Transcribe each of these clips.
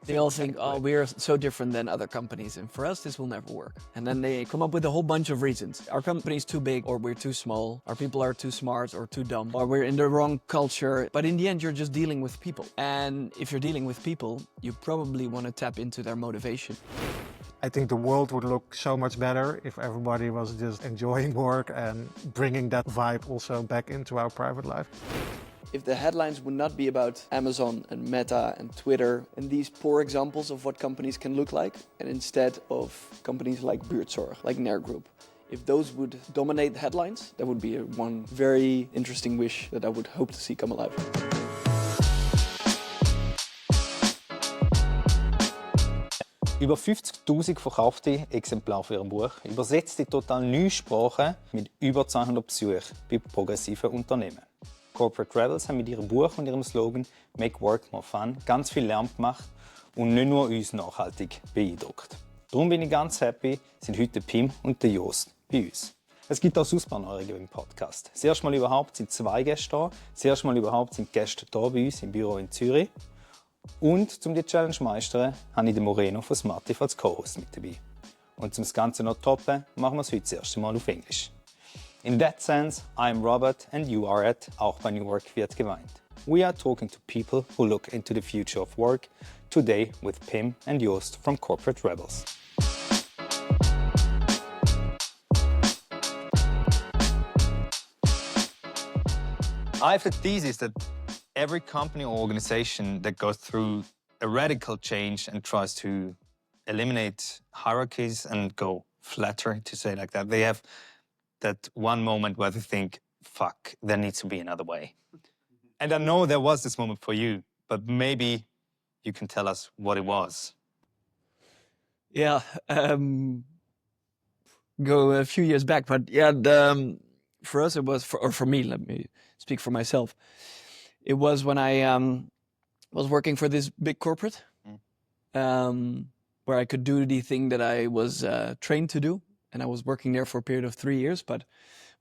They all think, oh, we're so different than other companies, and for us, this will never work. And then they come up with a whole bunch of reasons. Our company's too big, or we're too small, our people are too smart or too dumb, or we're in the wrong culture. But in the end, you're just dealing with people. And if you're dealing with people, you probably want to tap into their motivation. I think the world would look so much better if everybody was just enjoying work and bringing that vibe also back into our private life. If the headlines would not be about Amazon and Meta and Twitter and these poor examples of what companies can look like, and instead of companies like Buurtzorg, like Nair Group, if those would dominate the headlines, that would be one very interesting wish that I would hope to see come alive. Über 50.000 verkaufte Exemplare für Ihr Buch, übersetzt in total 9 Sprachen mit über 200 Besuchen bei progressiven Unternehmen. Corporate Rebels haben mit ihrem Buch und ihrem Slogan «Make Work More Fun» ganz viel Lärm gemacht und nicht nur uns nachhaltig beeindruckt. Darum bin ich ganz happy, sind heute Pim und der Joost bei uns. Es gibt auch Ausbahneuerungen im Podcast. Das erste Mal überhaupt sind 2 Gäste da. Das erste Mal überhaupt sind Gäste hier bei uns im Büro in Zürich. Und um die Challenge zu meistern, habe ich den Moreno von Smartif als Co-Host mit dabei. Und um das Ganze noch zu toppen, machen wir es heute das erste Mal auf Englisch. In that sense, I'm Robert and you are at Auch bei New Work wird geweint. We are talking to people who look into the future of work, today with Pim and Joost from Corporate Rebels. I have the thesis that every company or organization that goes through a radical change and tries to eliminate hierarchies and go flatter, to say it like that, they have that one moment where they think, fuck, there needs to be another way. And I know there was this moment for you, but maybe you can tell us what it was. Yeah, go a few years back, but yeah, for us it was, for me, let me speak for myself. It was when I was working for this big corporate, where I could do the thing that I was trained to do. And I was working there for a period of 3 years, but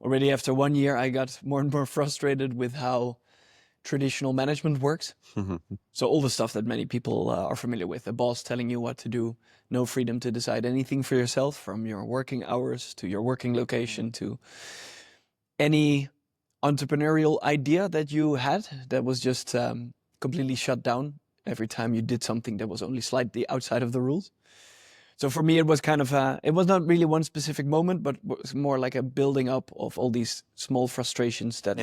already after 1 year, I got more and more frustrated with how traditional management works. So all the stuff that many people are familiar with, a boss telling you what to do, no freedom to decide anything for yourself, from your working hours to your working location to any entrepreneurial idea that you had that was just completely shut down every time you did something that was only slightly outside of the rules. So for me, it was kind of it was not really one specific moment, but it was more like a building up of all these small frustrations that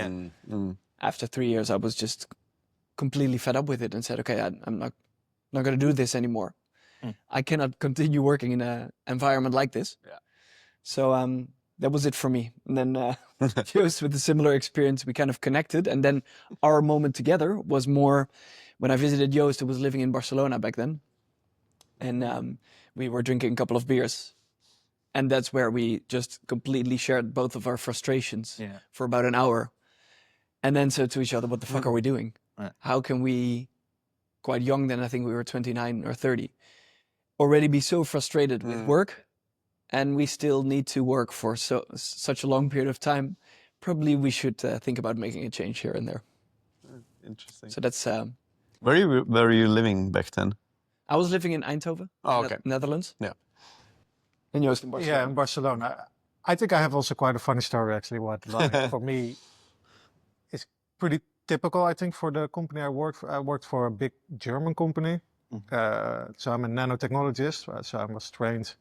after 3 years, I was just completely fed up with it and said, okay, I'm not going to do this anymore. I cannot continue working in an environment like this. Yeah. So that was it for me. And then Joost, with a similar experience, we kind of connected. And then our moment together was more when I visited Joost, who was living in Barcelona back then. And we were drinking a couple of beers. And that's where we just completely shared both of our frustrations for about an hour. And then said to each other, what the fuck are we doing? Right. How can we, quite young then, I think we were 29 or 30, already be so frustrated with work, and we still need to work for such a long period of time? Probably we should think about making a change here and there. Interesting. So that's... Where were you living back then? I was living in Eindhoven, Netherlands. Yeah. And Joost in Barcelona. Yeah, in Barcelona. I think I have also quite a funny story, actually, what for me is pretty typical, I think, for the company I worked for. I worked for a big German company. So I'm a nanotechnologist, so I was trained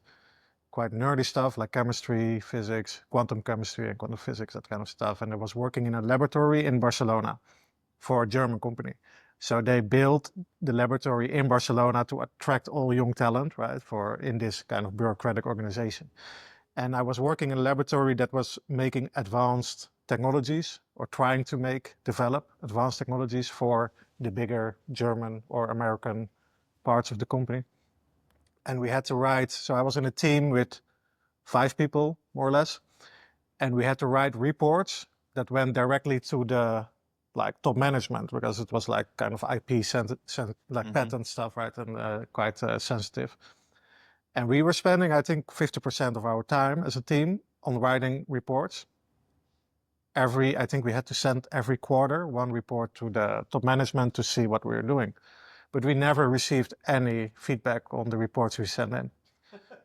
quite nerdy stuff like chemistry, physics, quantum chemistry and quantum physics, that kind of stuff. And I was working in a laboratory in Barcelona for a German company. So they built the laboratory in Barcelona to attract all young talent, right, in this kind of bureaucratic organization. And I was working in a laboratory that was making advanced technologies, or trying to develop advanced technologies for the bigger German or American parts of the company. And we had to write, so I was in a team with 5 people, more or less. And we had to write reports that went directly to the top management, because it was like kind of IP patent stuff, right? And quite sensitive. And we were spending, I think, 50% of our time as a team on writing reports. I think we had to send every quarter 1 report to the top management to see what we were doing. but we never received any feedback on the reports we sent in.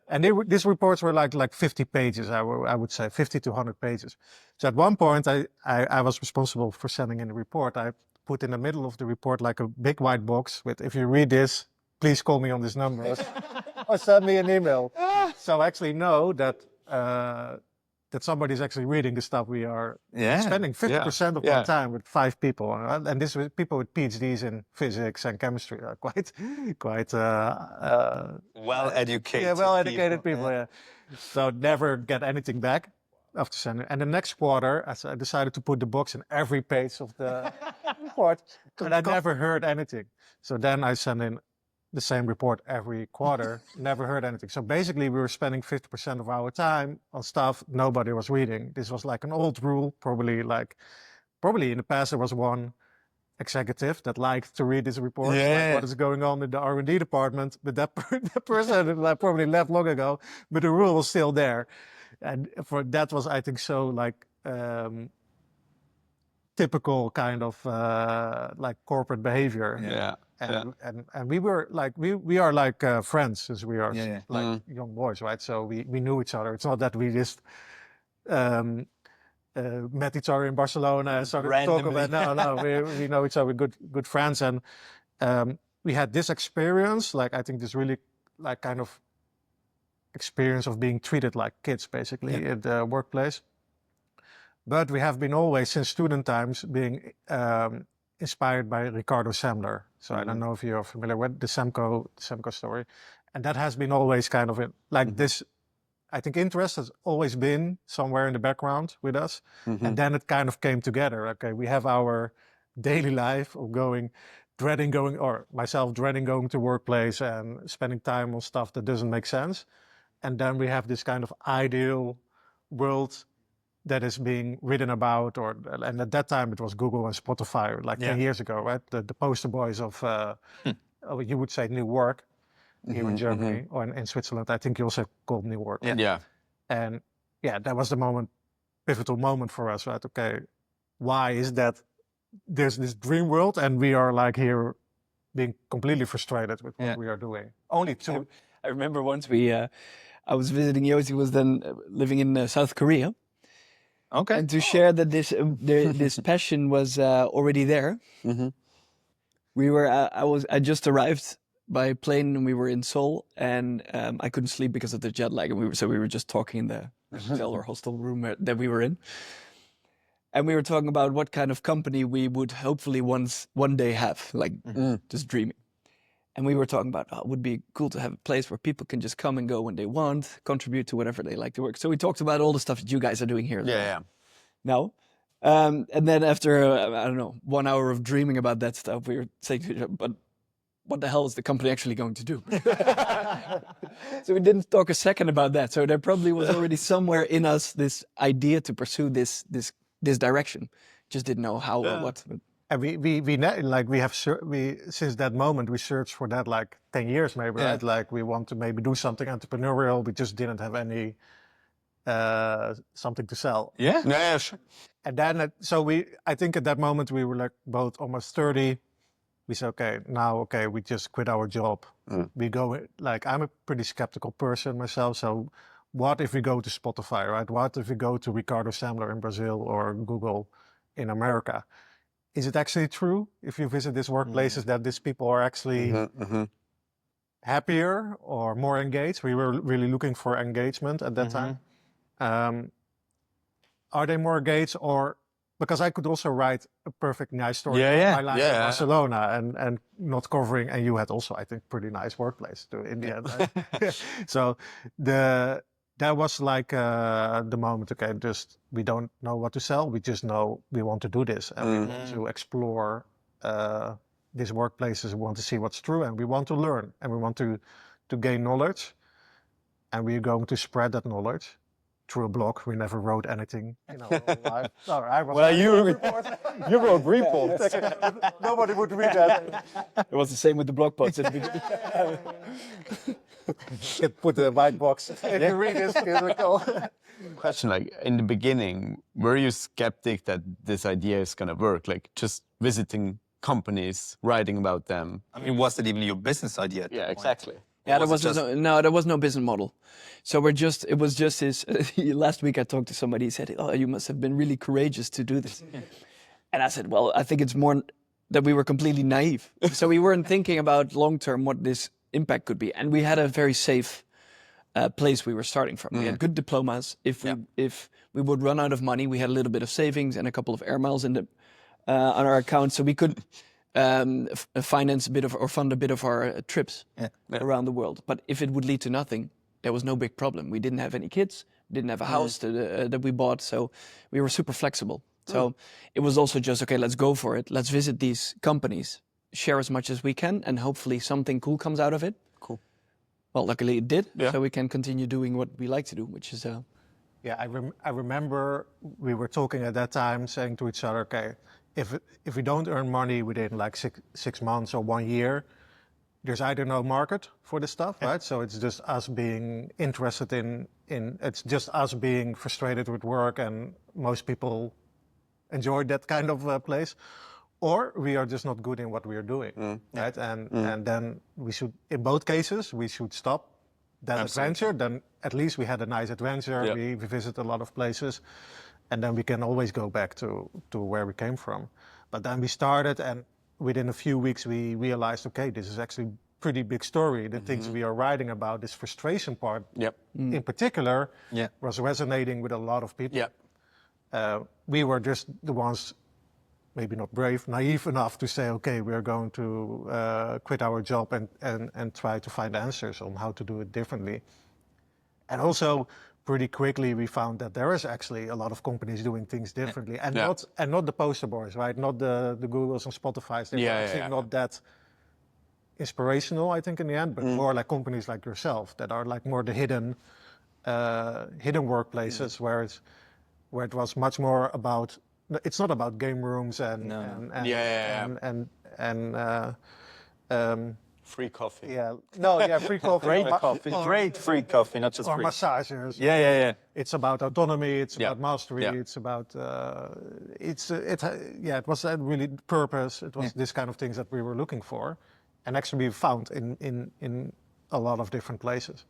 And these reports were like 50 pages, I would say, 50 to 100 pages. So at one point, I was responsible for sending in the report. I put in the middle of the report like a big white box with, if you read this, please call me on this number or send me an email. So I actually know that that somebody's actually reading the stuff we are spending 50% of our time with 5 people. And this was people with PhDs in physics and chemistry, quite well-educated. Yeah, well-educated people. Yeah. So never get anything back after sending. And the next quarter, I decided to put the box in every page of the report, and I never heard anything. So then I sent in the same report every quarter, never heard anything. So basically we were spending 50% of our time on stuff nobody was reading. This was like an old rule, probably in the past there was one executive that liked to read these reports, like what is going on in the R&D department, but that person probably left long ago, but the rule was still there. And for that was, I think, so like typical kind of like corporate behavior. And we were like, we are like friends since we are like young boys, right? So we knew each other. It's not that we just met each other in Barcelona and started talking about, no, we know each other, good friends. And we had this experience, like I think this really like kind of experience of being treated like kids basically at the workplace. But we have been always, since student times, being inspired by Ricardo Semler. So I don't know if you're familiar with the Semco story. And that has been always kind of this, I think interest has always been somewhere in the background with us. And then it kind of came together. Okay, we have our daily life of dreading going to workplace and spending time on stuff that doesn't make sense. And then we have this kind of ideal world that is being written about, and at that time it was Google and Spotify, like 10 years ago, right? The poster boys of, you would say, new work here in Germany or in Switzerland. I think you also called new work. And that was the pivotal moment for us, right? Okay, why is that there's this dream world and we are like here being completely frustrated with what we are doing? Only two. I remember once I was visiting Joost, he was then living in South Korea. Okay. And to share that this passion was already there. I just arrived by plane and we were in Seoul, and I couldn't sleep because of the jet lag, and we were just talking in the hotel or hostel room that we were in, and we were talking about what kind of company we would hopefully one day have, like just dreaming. And we were talking about, it would be cool to have a place where people can just come and go when they want, contribute to whatever they like to work. So we talked about all the stuff that you guys are doing here. Now. And then after, 1 hour of dreaming about that stuff, we were saying to each other, but what the hell is the company actually going to do? So we didn't talk a second about that. So there probably was already somewhere in us this idea to pursue this direction. Just didn't know how or what. And since that moment we searched for that like 10 years maybe, right? Like we want to maybe do something entrepreneurial. We just didn't have any something to sell. Sure. And then I think at that moment we were like both almost 30. We said, okay, we just quit our job. We go, like, I'm a pretty skeptical person myself. So what if we go to Spotify, right? What if we go to Ricardo Semler in Brazil or Google in America? Is it actually true if you visit these workplaces that these people are actually happier or more engaged? We were really looking for engagement at that time. Are they more engaged, or because I could also write a perfect nice story of my life in Barcelona and not covering, and you had also, I think, pretty nice workplace too in the end. Right? So that was like the moment, okay, just we don't know what to sell. We just know we want to do this and we want to explore these workplaces. We want to see what's true and we want to learn and we want to gain knowledge. And we're going to spread that knowledge through a blog. We never wrote anything in our whole life. No, I was You wrote reports. Nobody would read that. It was the same with the blog posts. Put the white box. You read this. Question, like in the beginning, were you skeptic that this idea is gonna work? Like just visiting companies, writing about them. I mean, was that even your business idea? At that point? Yeah, Or there was it was just- there was no business model. So it was just this. Last week I talked to somebody. He said, "Oh, you must have been really courageous to do this." And I said, "Well, I think it's more that we were completely naive. So we weren't thinking about long term what this impact could be, and we had a very safe place we were starting from. We had good diplomas. If we would run out of money, we had a little bit of savings and a couple of air miles in the on our account, so we could." Finance a bit of or fund a bit of our trips around the world. But if it would lead to nothing, there was no big problem. We didn't have any kids, didn't have a house that we bought, so we were super flexible. So it was also just, okay, let's go for it. Let's visit these companies, share as much as we can, and hopefully something cool comes out of it. Cool. Well, luckily it did, so we can continue doing what we like to do, which is... Yeah, I remember we were talking at that time, saying to each other, okay, if we don't earn money within like six months or 1 year, there's either no market for this stuff, right? So it's just us being interested in it's just us being frustrated with work, and most people enjoy that kind of place, or we are just not good in what we are doing, right? And then we should, in both cases, we should stop that adventure. Then at least we had a nice adventure. We visited a lot of places. And then we can always go back to where we came from. But then we started, and within a few weeks we realized, okay, this is actually a pretty big story. The things we are writing about, this frustration part in particular, was resonating with a lot of people. We were just the ones, maybe not brave, naive enough to say, okay, we're going to quit our job and try to find answers on how to do it differently. And also, pretty quickly we found that there is actually a lot of companies doing things differently, and not the poster boys, right? Not the Googles and Spotifys. They were actually not that inspirational, I think, in the end, but more like companies like yourself that are like more the hidden workplaces where it was much more about. It's not about game rooms and Free coffee. Free coffee. Great coffee. Great free coffee, not just Or free. massages. Yeah. It's about autonomy. It's about mastery. It's about it was really purpose. It was this kind of things that we were looking for, and actually we found in a lot of different places.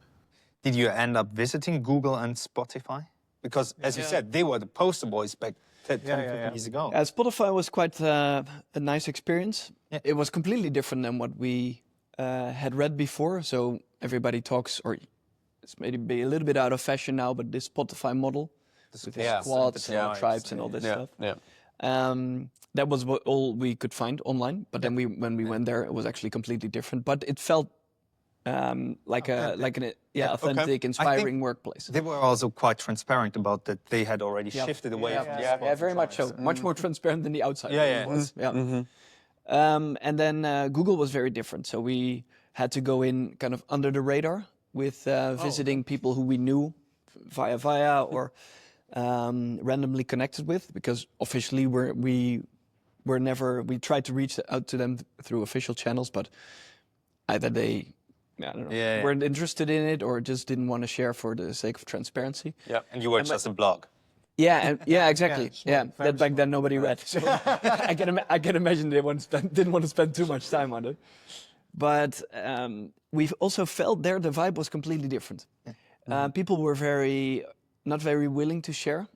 Did you end up visiting Google and Spotify? Because, as you said, they were the poster boys back 10, 15 years ago. Spotify was quite a nice experience. It was completely different than what we had read before. So everybody talks, or it's maybe a little bit out of fashion now, but this Spotify model with the squads and tribes and all this stuff. That was all we could find online. But then when we went there, it was actually completely different. But it felt like an authentic, inspiring workplace. They were also quite transparent about that. They had already shifted away from Yeah, very much so. Much more transparent than the outside. Was. And then Google was very different. So we had to go in kind of under the radar with visiting people who we knew via or randomly connected with, because officially we tried to reach out to them through official channels, but either they weren't interested in it or just didn't want to share for the sake of transparency. Yeah, and you were just a blog. Yeah, exactly. That back then nobody read. So I can imagine they didn't want to spend too much time on it. But we also felt there the vibe was completely different. People were not very willing to share.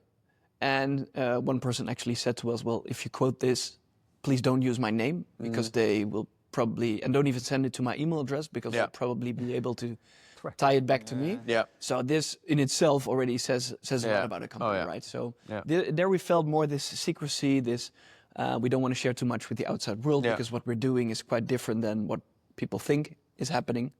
And one person actually said to us, well, if you quote this, please don't use my name, because they will probably, and don't even send it to my email address, because they'll probably be able to tie it back to me. So this in itself already says a lot about a company, right? So there we felt more this secrecy, this we don't want to share too much with the outside world, because what we're doing is quite different than what people think is happening.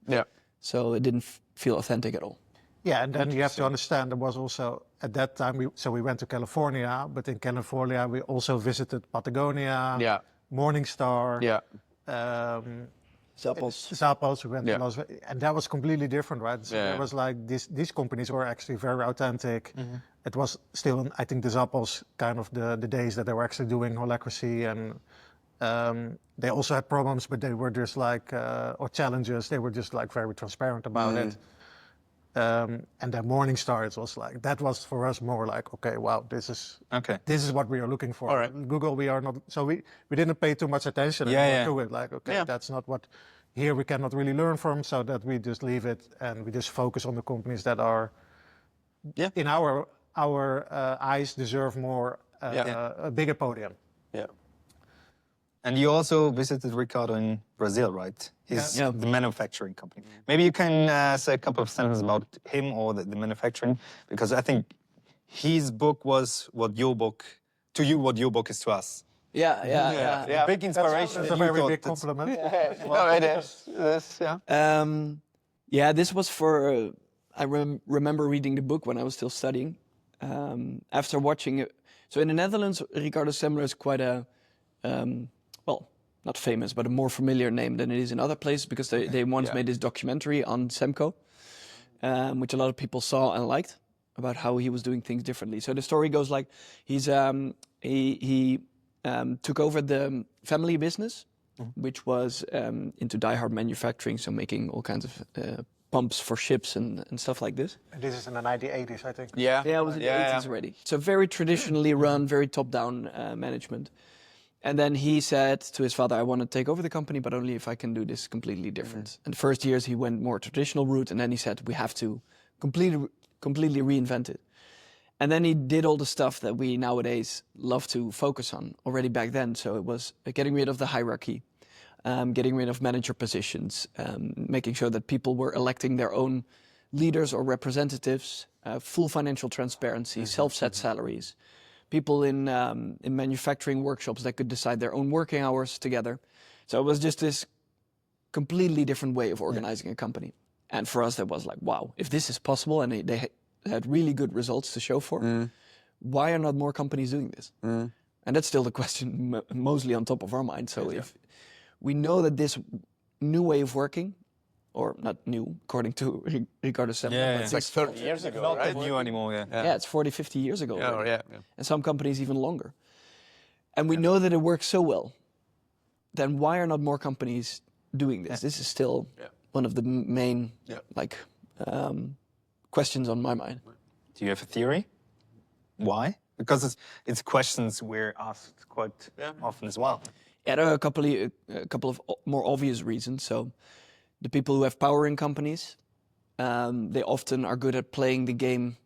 So it didn't feel authentic at all. Yeah, and then you have to understand there was also at that time we went to California, but in California we also visited Patagonia, Morningstar, Zappos, we went to Las Vegas, and that was completely different, right? So it was like these companies were actually very authentic. It was still, I think, the Zappos kind of the days that they were actually doing holacracy, and they also had problems, but they were just like, or challenges, they were just like very transparent about it. And then Morningstar, it was like, that was for us more like, okay, wow, this is what we are looking for. All right. Google, we are not, so we didn't pay too much attention to it. Like, okay, that's not what, here we cannot really learn from, so that we just leave it and we just focus on the companies that are, in our eyes, deserve more, a bigger podium. Yeah. And you also visited Ricardo in Brazil, right? He's the manufacturing company. Maybe you can say a couple of sentences about him or the manufacturing, because I think his book was what your book is to us. Yeah. Big inspiration. That's a very big compliment. No, it is. Yeah, this was for. I remember reading the book when I was still studying. After watching it, so in the Netherlands, Ricardo Semler is quite a, well, not famous, but a more familiar name than it is in other places, because they once made this documentary on Semco, which a lot of people saw and liked, about how he was doing things differently. So the story goes like he took over the family business, which was into die-hard manufacturing, so making all kinds of pumps for ships and stuff like this. And this is in the 1980s, I think. Yeah, it was in the 80s already. So very traditionally run, very top-down management. And then he said to his father, I want to take over the company, but only if I can do this completely different. And the first years he went more traditional route, and then he said, we have to completely reinvent it. And then he did all the stuff that we nowadays love to focus on already back then. So it was getting rid of the hierarchy, getting rid of manager positions, making sure that people were electing their own leaders or representatives, full financial transparency, self-set salaries, people in manufacturing workshops that could decide their own working hours together. So it was just this completely different way of organizing a company. And for us, that was like, wow, if this is possible, and they had really good results to show for, why are not more companies doing this? And that's still the question mostly on top of our mind. So if we know that this new way of working, or not new, according to Ricardo Semler, but It's like 30 years ago, Not right? that new anymore, yeah, it's 40, 50 years ago already. Yeah. And some companies even longer. And we know that it works so well, then why are not more companies doing this? This is still one of the main questions on my mind. Do you have a theory? Why? Because it's questions we're asked quite often as well. Yeah, there are a couple of more obvious reasons. So the people who have power in companies, they often are good at playing the game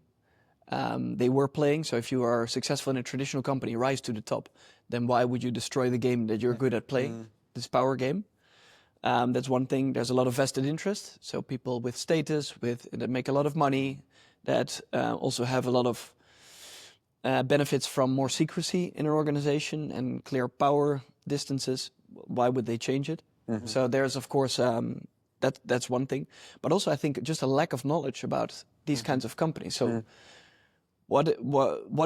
they were playing. So if you are successful in a traditional company, rise to the top, then why would you destroy the game that you're good at playing, this power game? That's one thing. There's a lot of vested interest. So people with status, that make a lot of money, that also have a lot of benefits from more secrecy in an organization and clear power distances. Why would they change it? So there's, of course, that's one thing. But also, I think just a lack of knowledge about these kinds of companies. So what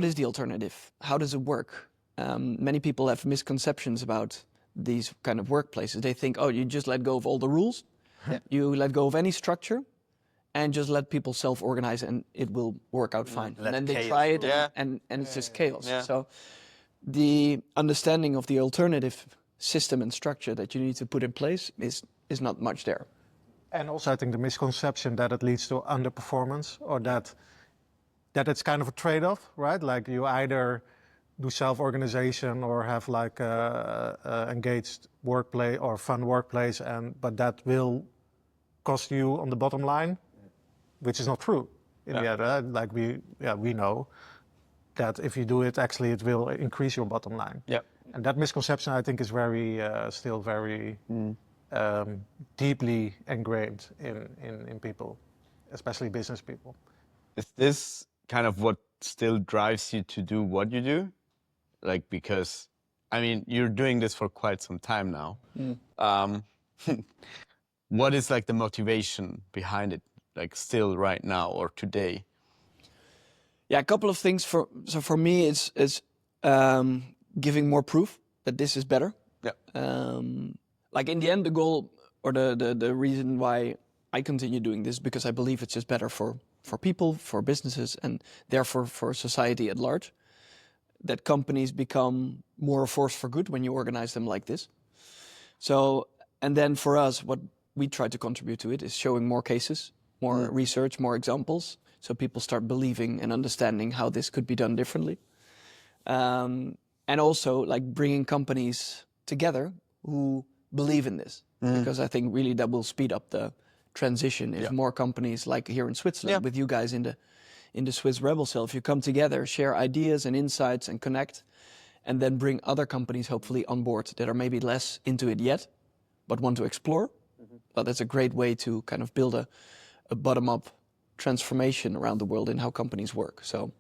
is the alternative? How does it work? Many people have misconceptions about these kind of workplaces. They think, oh, you just let go of all the rules, you let go of any structure, and just let people self-organize and it will work out fine. And then they try it and it's just chaos. So the understanding of the alternative system and structure that you need to put in place is not much there. And also I think the misconception that it leads to underperformance, or that it's kind of a trade-off, right? Like you either do self-organization or have like a engaged workplace or fun workplace, but that will cost you on the bottom line, which is not true. In the end, like we know that if you do it, actually it will increase your bottom line. Yeah. And that misconception, I think, is still very deeply ingrained in people, especially business people. Is this kind of what still drives you to do what you do? Like, because, I mean, you're doing this for quite some time now. What is like the motivation behind it, like still right now or today? Yeah, a couple of things. For me, it's giving more proof that this is better. Yeah. Like in the end, the goal or the reason why I continue doing this, because I believe it's just better for people, for businesses, and therefore for society at large. That companies become more a force for good when you organize them like this. So, and then for us, what we try to contribute to it is showing more cases, more research, more examples, so people start believing and understanding how this could be done differently. And also like bringing companies together who believe in this, because I think really that will speed up the transition if more companies, like here in Switzerland with you guys in the Swiss Rebel Cell, if you come together, share ideas and insights and connect, and then bring other companies hopefully on board that are maybe less into it yet, but want to explore. Well, that's a great way to kind of build a bottom-up transformation around the world in how companies work. So,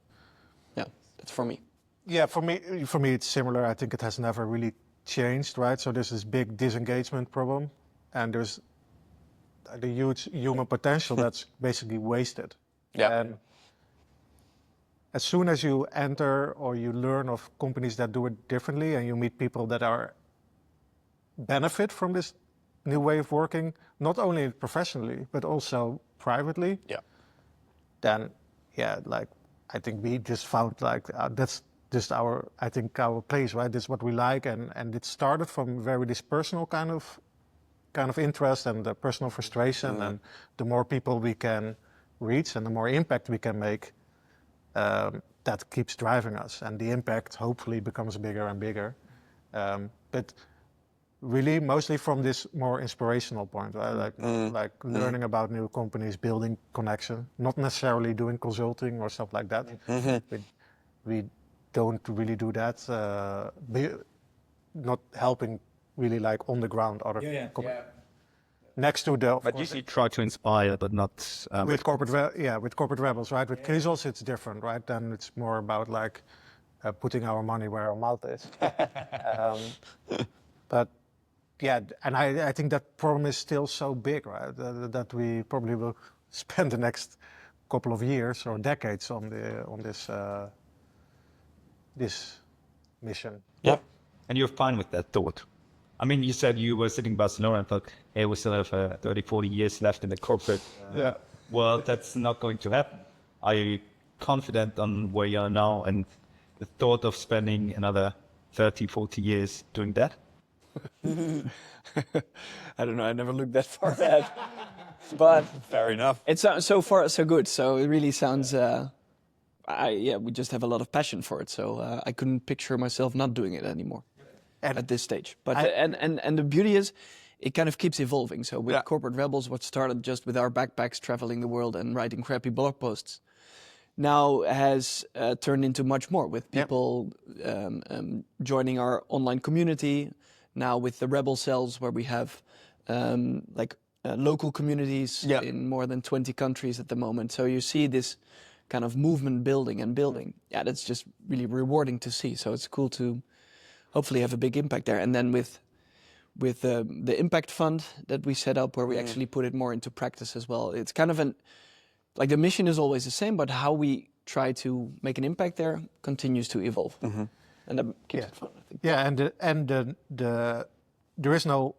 yeah, that's for me. Yeah, for me, it's similar. I think it has never really changed, right? So there's this big disengagement problem, and there's the huge human potential that's basically wasted. Yeah. And as soon as you enter or you learn of companies that do it differently, and you meet people that are benefit from this new way of working, not only professionally but also privately, then like I think we just found like that's just our place, right? This is what we like, and it started from very this personal kind of interest and the personal frustration, and the more people we can reach and the more impact we can make, that keeps driving us, and the impact hopefully becomes bigger and bigger. But really, mostly from this more inspirational point, right? Like learning about new companies, building connection, not necessarily doing consulting or stuff like that. We don't really do that. Not helping really like on the ground other companies. Next to the, But usually try to inspire, but not with corporate rebels, right? With Chrysos, it's different, right? Then it's more about like putting our money where our mouth is. But yeah, and I think that problem is still so big, right? That we probably will spend the next couple of years or decades on this mission. Yeah. And you're fine with that thought. I mean, you said you were sitting in Barcelona and thought, hey, we still have 30, 40 years left in the corporate world. That's not going to happen. Are you confident on where you are now and the thought of spending another 30, 40 years doing that? I don't know, I never looked that far ahead. But Fair enough. it's so far so good. So it really sounds, we just have a lot of passion for it. So I couldn't picture myself not doing it anymore at this stage. But and the beauty is, it kind of keeps evolving. So with Corporate Rebels, what started just with our backpacks traveling the world and writing crappy blog posts, now has turned into much more, with people joining our online community. Now with the Rebel Cells, where we have local communities in more than 20 countries at the moment. So you see this kind of movement building. Yeah, that's just really rewarding to see. So it's cool to hopefully have a big impact there. And then with the impact fund that we set up, where we actually put it more into practice as well. It's kind of the mission is always the same, but how we try to make an impact there continues to evolve. And that keeps it fun, I think. Yeah, and there is no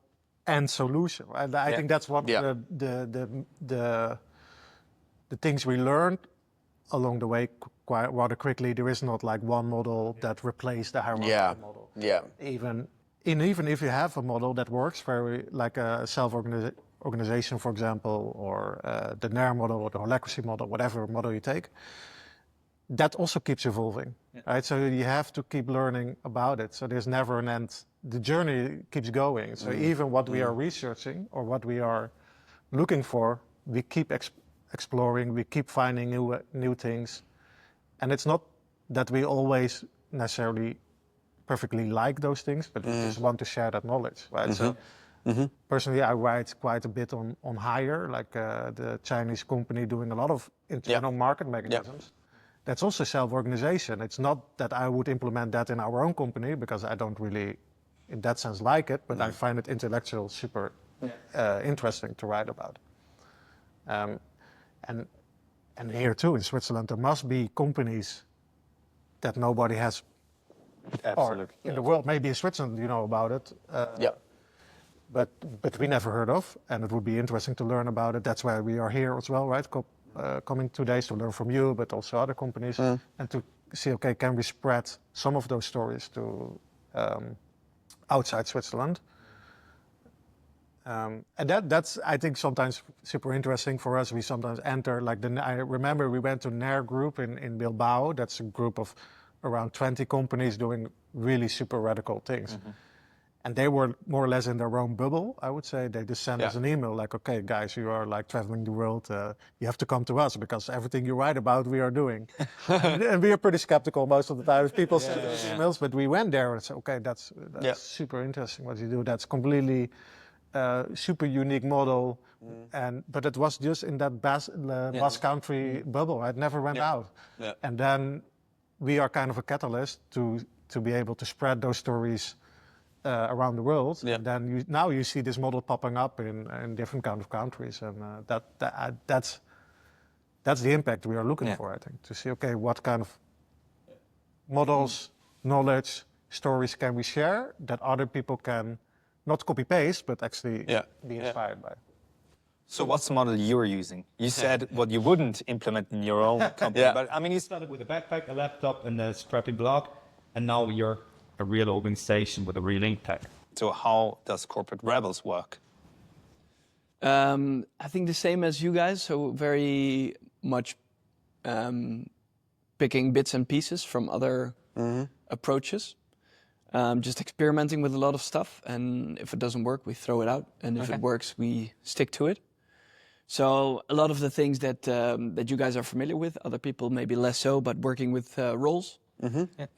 end solution, right? I think that's what the things we learned along the way quite rather quickly. There is not like one model that replaced the hierarchical model. Yeah. Even if you have a model that works very like a self-organization, for example, or the NER model or the holacracy model, whatever model you take, that also keeps evolving, right? So you have to keep learning about it. So there's never an end. The journey keeps going. So even what we are researching or what we are looking for, we keep exploring, we keep finding new things. And it's not that we always necessarily perfectly like those things, but we just want to share that knowledge, right? So personally, I write quite a bit on Hire, like the Chinese company doing a lot of internal market mechanisms. That's also self-organization. It's not that I would implement that in our own company, because I don't really, in that sense, like it, but I find it intellectually super interesting to write about. And here too, in Switzerland, there must be companies that nobody has, or in the world, maybe in Switzerland, you know about it. But we never heard of, and it would be interesting to learn about it. That's why we are here as well, right? Coming 2 days to learn from you, but also other companies, and to see, okay, can we spread some of those stories to outside Switzerland? And that's, I think, sometimes super interesting for us. We sometimes enter, like, I remember we went to NER Group in Bilbao. That's a group of around 20 companies doing really super radical things. And they were more or less in their own bubble, I would say. They just sent us an email like, okay, guys, you are like traveling the world. You have to come to us because everything you write about, we are doing. and we are pretty skeptical most of the time if people send those emails. But we went there and said, okay, that's super interesting what you do. That's completely super unique model. But it was just in that Basque Country bubble. It never went out. And then we are kind of a catalyst to be able to spread those stories around the world. And then now you see this model popping up in different kind of countries, and that's the impact we are looking for, I think, to see, okay, what kind of models, knowledge, stories can we share that other people can not copy paste, but actually be inspired by. So what's the model you're using? You said what you wouldn't implement in your own company, but I mean, You started with a backpack, a laptop, and a scrappy blog, and now you're a real organization with a real impact. so how does corporate rebels work? I think the same as you guys, so very much picking bits and pieces from other approaches. Just experimenting with a lot of stuff, and if it doesn't work, we throw it out, and if it works, we stick to it. So a lot of the things that you guys are familiar with, other people maybe less so, but working with roles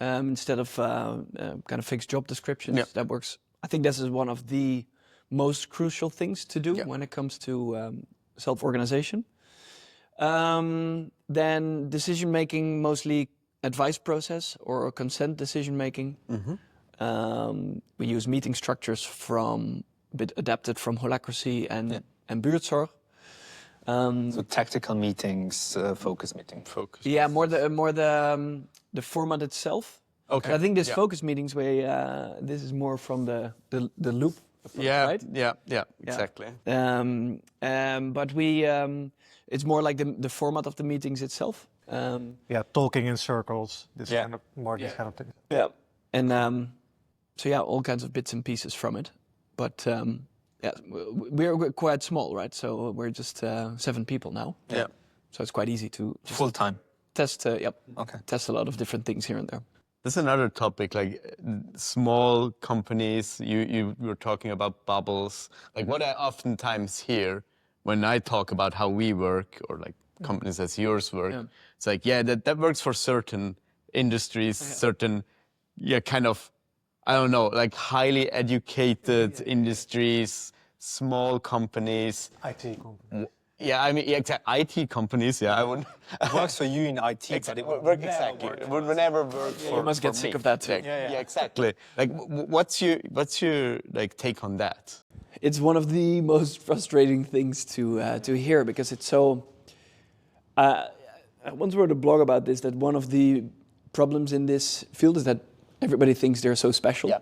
instead of kind of fixed job descriptions, that works. I think this is one of the most crucial things to do when it comes to self-organization. Then decision-making, mostly advice process or consent decision-making. We use meeting structures from a bit adapted from Holacracy and Buurtzorg. So tactical meetings, focus meetings. Yeah, more the format itself. Okay. I think this focus meetings this is more from the loop approach, right? Yeah, exactly. But it's more like the format of the meetings itself. Talking in circles, this kind of thing. Yeah, and so all kinds of bits and pieces from it. But we're quite small, right? So we're just 7 people now. Yeah. So it's quite easy to just Full time. test. Okay. Test a lot of different things here and there. This is another topic, like small companies. You were talking about bubbles. Like what I oftentimes hear when I talk about how we work, or like companies as yours work, it's like, that works for certain industries, certain, kind of, I don't know, like highly educated industries, small companies. IT company. Yeah, I mean, exactly. IT companies, I wouldn't. It works for you in IT, but it would work exactly. It would never work for You must get sick of that too. Yeah, exactly. Like, what's your like take on that? It's one of the most frustrating things to hear, because it's so. I once wrote a blog about this, that one of the problems in this field is that everybody thinks they're so special.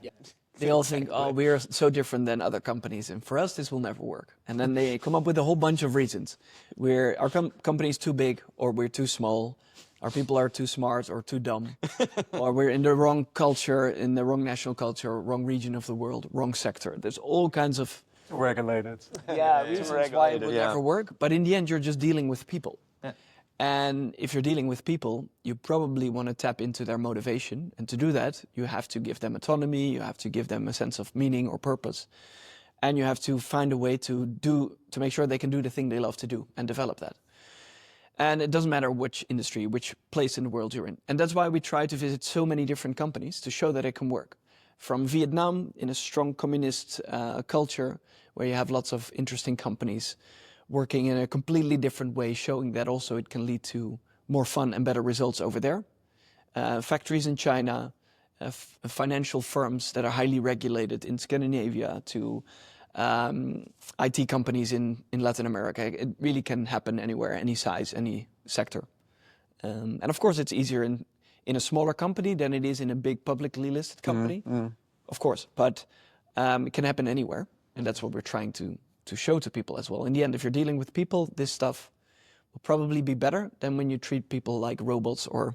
They all think, we're so different than other companies, and for us this will never work. And then they come up with a whole bunch of reasons. Our company is too big, or we're too small, our people are too smart or too dumb, or we're in the wrong culture, in the wrong national culture, wrong region of the world, wrong sector. There's all kinds of Regulated. reasons why it will never work. But in the end, you're just dealing with people. And if you're dealing with people, you probably want to tap into their motivation. And to do that, you have to give them autonomy, you have to give them a sense of meaning or purpose. And you have to find a way to make sure they can do the thing they love to do and develop that. And it doesn't matter which industry, which place in the world you're in. And that's why we try to visit so many different companies to show that it can work. From Vietnam, in a strong communist culture, where you have lots of interesting companies working in a completely different way, showing that also it can lead to more fun and better results over there. Factories in China, financial firms that are highly regulated in Scandinavia, to IT companies in Latin America. It really can happen anywhere, any size, any sector. And of course, it's easier in a smaller company than it is in a big publicly listed company, of course. But it can happen anywhere, and that's what we're trying to show to people as well. In the end, if you're dealing with people, this stuff will probably be better than when you treat people like robots or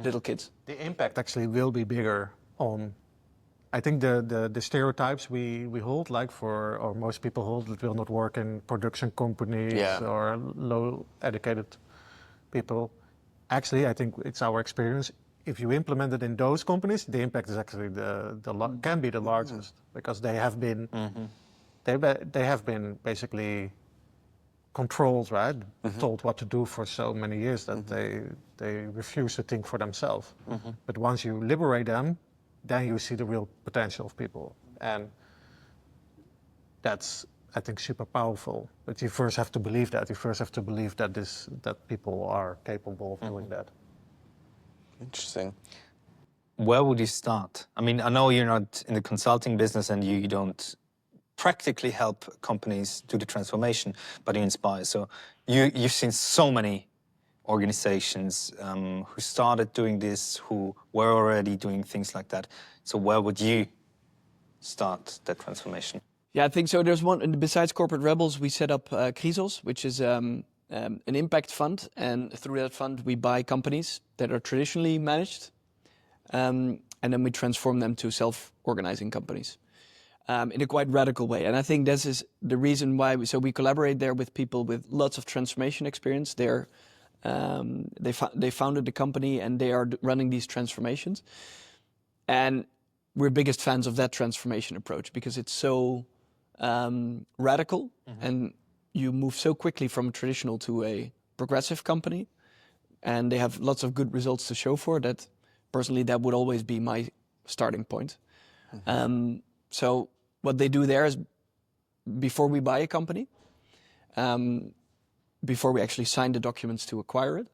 little kids. The impact actually will be bigger on I think the stereotypes we hold, like or most people hold, that will not work in production companies or low educated people. Actually, I think it's our experience. If you implement it in those companies, the impact is actually can be the largest, because they have been they have been basically controlled, right? Told what to do for so many years that they refuse to think for themselves. But once you liberate them, then you see the real potential of people, and that's, I think, super powerful. But you first have to believe that. You first have to believe that that people are capable of doing that. Interesting. Where would you start? I mean, I know you're not in the consulting business and you don't practically help companies do the transformation, but you inspire. So you've seen so many organizations who started doing this, who were already doing things like that. So where would you start that transformation? Yeah, I think so. There's one, besides Corporate Rebels, we set up Griezels, which is an impact fund. And through that fund, we buy companies that are traditionally managed. And then we transform them to self-organizing companies in a quite radical way. And I think this is the reason why we collaborate there with people with lots of transformation experience. They founded the company and they are running these transformations. And we're biggest fans of that transformation approach because it's so radical and you move so quickly from a traditional to a progressive company. And they have lots of good results to show for that. Personally, that would always be my starting point. So what they do there is, before we buy a company, before we actually sign the documents to acquire it,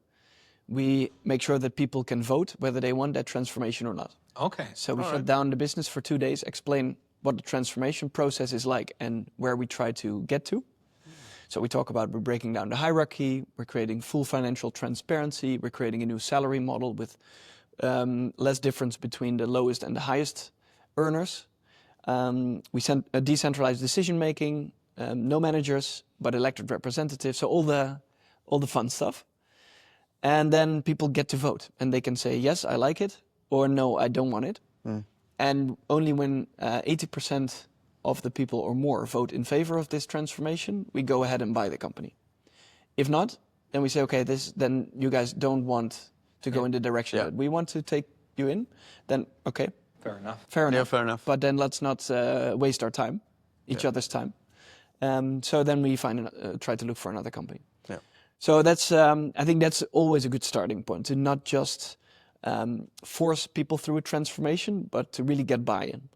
we make sure that people can vote whether they want that transformation or not. Okay. So we shut down the business for 2 days, explain what the transformation process is like and where we try to get to. So we talk about, we're breaking down the hierarchy, we're creating full financial transparency, we're creating a new salary model with less difference between the lowest and the highest earners. We send a decentralized decision making, no managers but elected representatives. So all the fun stuff. And then people get to vote, and they can say yes, I like it, or no, I don't want it. And only when 80% of the people or more vote in favor of this transformation, we go ahead and buy the company. If not, then we say, okay, then you guys don't want to go in the direction that we want to take you in, then okay. Fair enough. Fair enough. Yeah, fair enough. But then let's not waste our time, each other's time. So then we try to look for another company. Yeah. So that's, I think that's always a good starting point, to not just force people through a transformation, but to really get buy-in.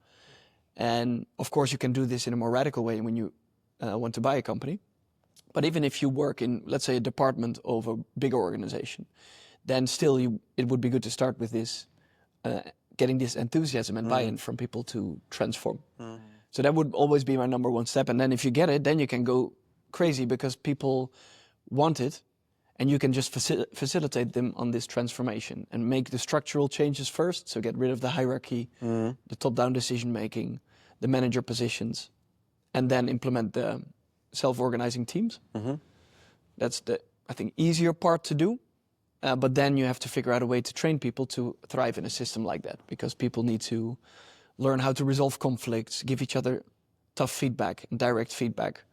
And of course, you can do this in a more radical way when you want to buy a company. But even if you work in, let's say, a department of a bigger organization, then still it would be good to start with this, getting this enthusiasm and buy-in from people to transform. So that would always be my number one step. And then if you get it, then you can go crazy because people want it, and you can just facilitate them on this transformation and make the structural changes first. So get rid of the hierarchy, the top-down decision-making, the manager positions, and then implement the self-organizing teams. That's the, I think, easier part to do. But then you have to figure out a way to train people to thrive in a system like that, because people need to learn how to resolve conflicts, give each other tough feedback and direct feedback.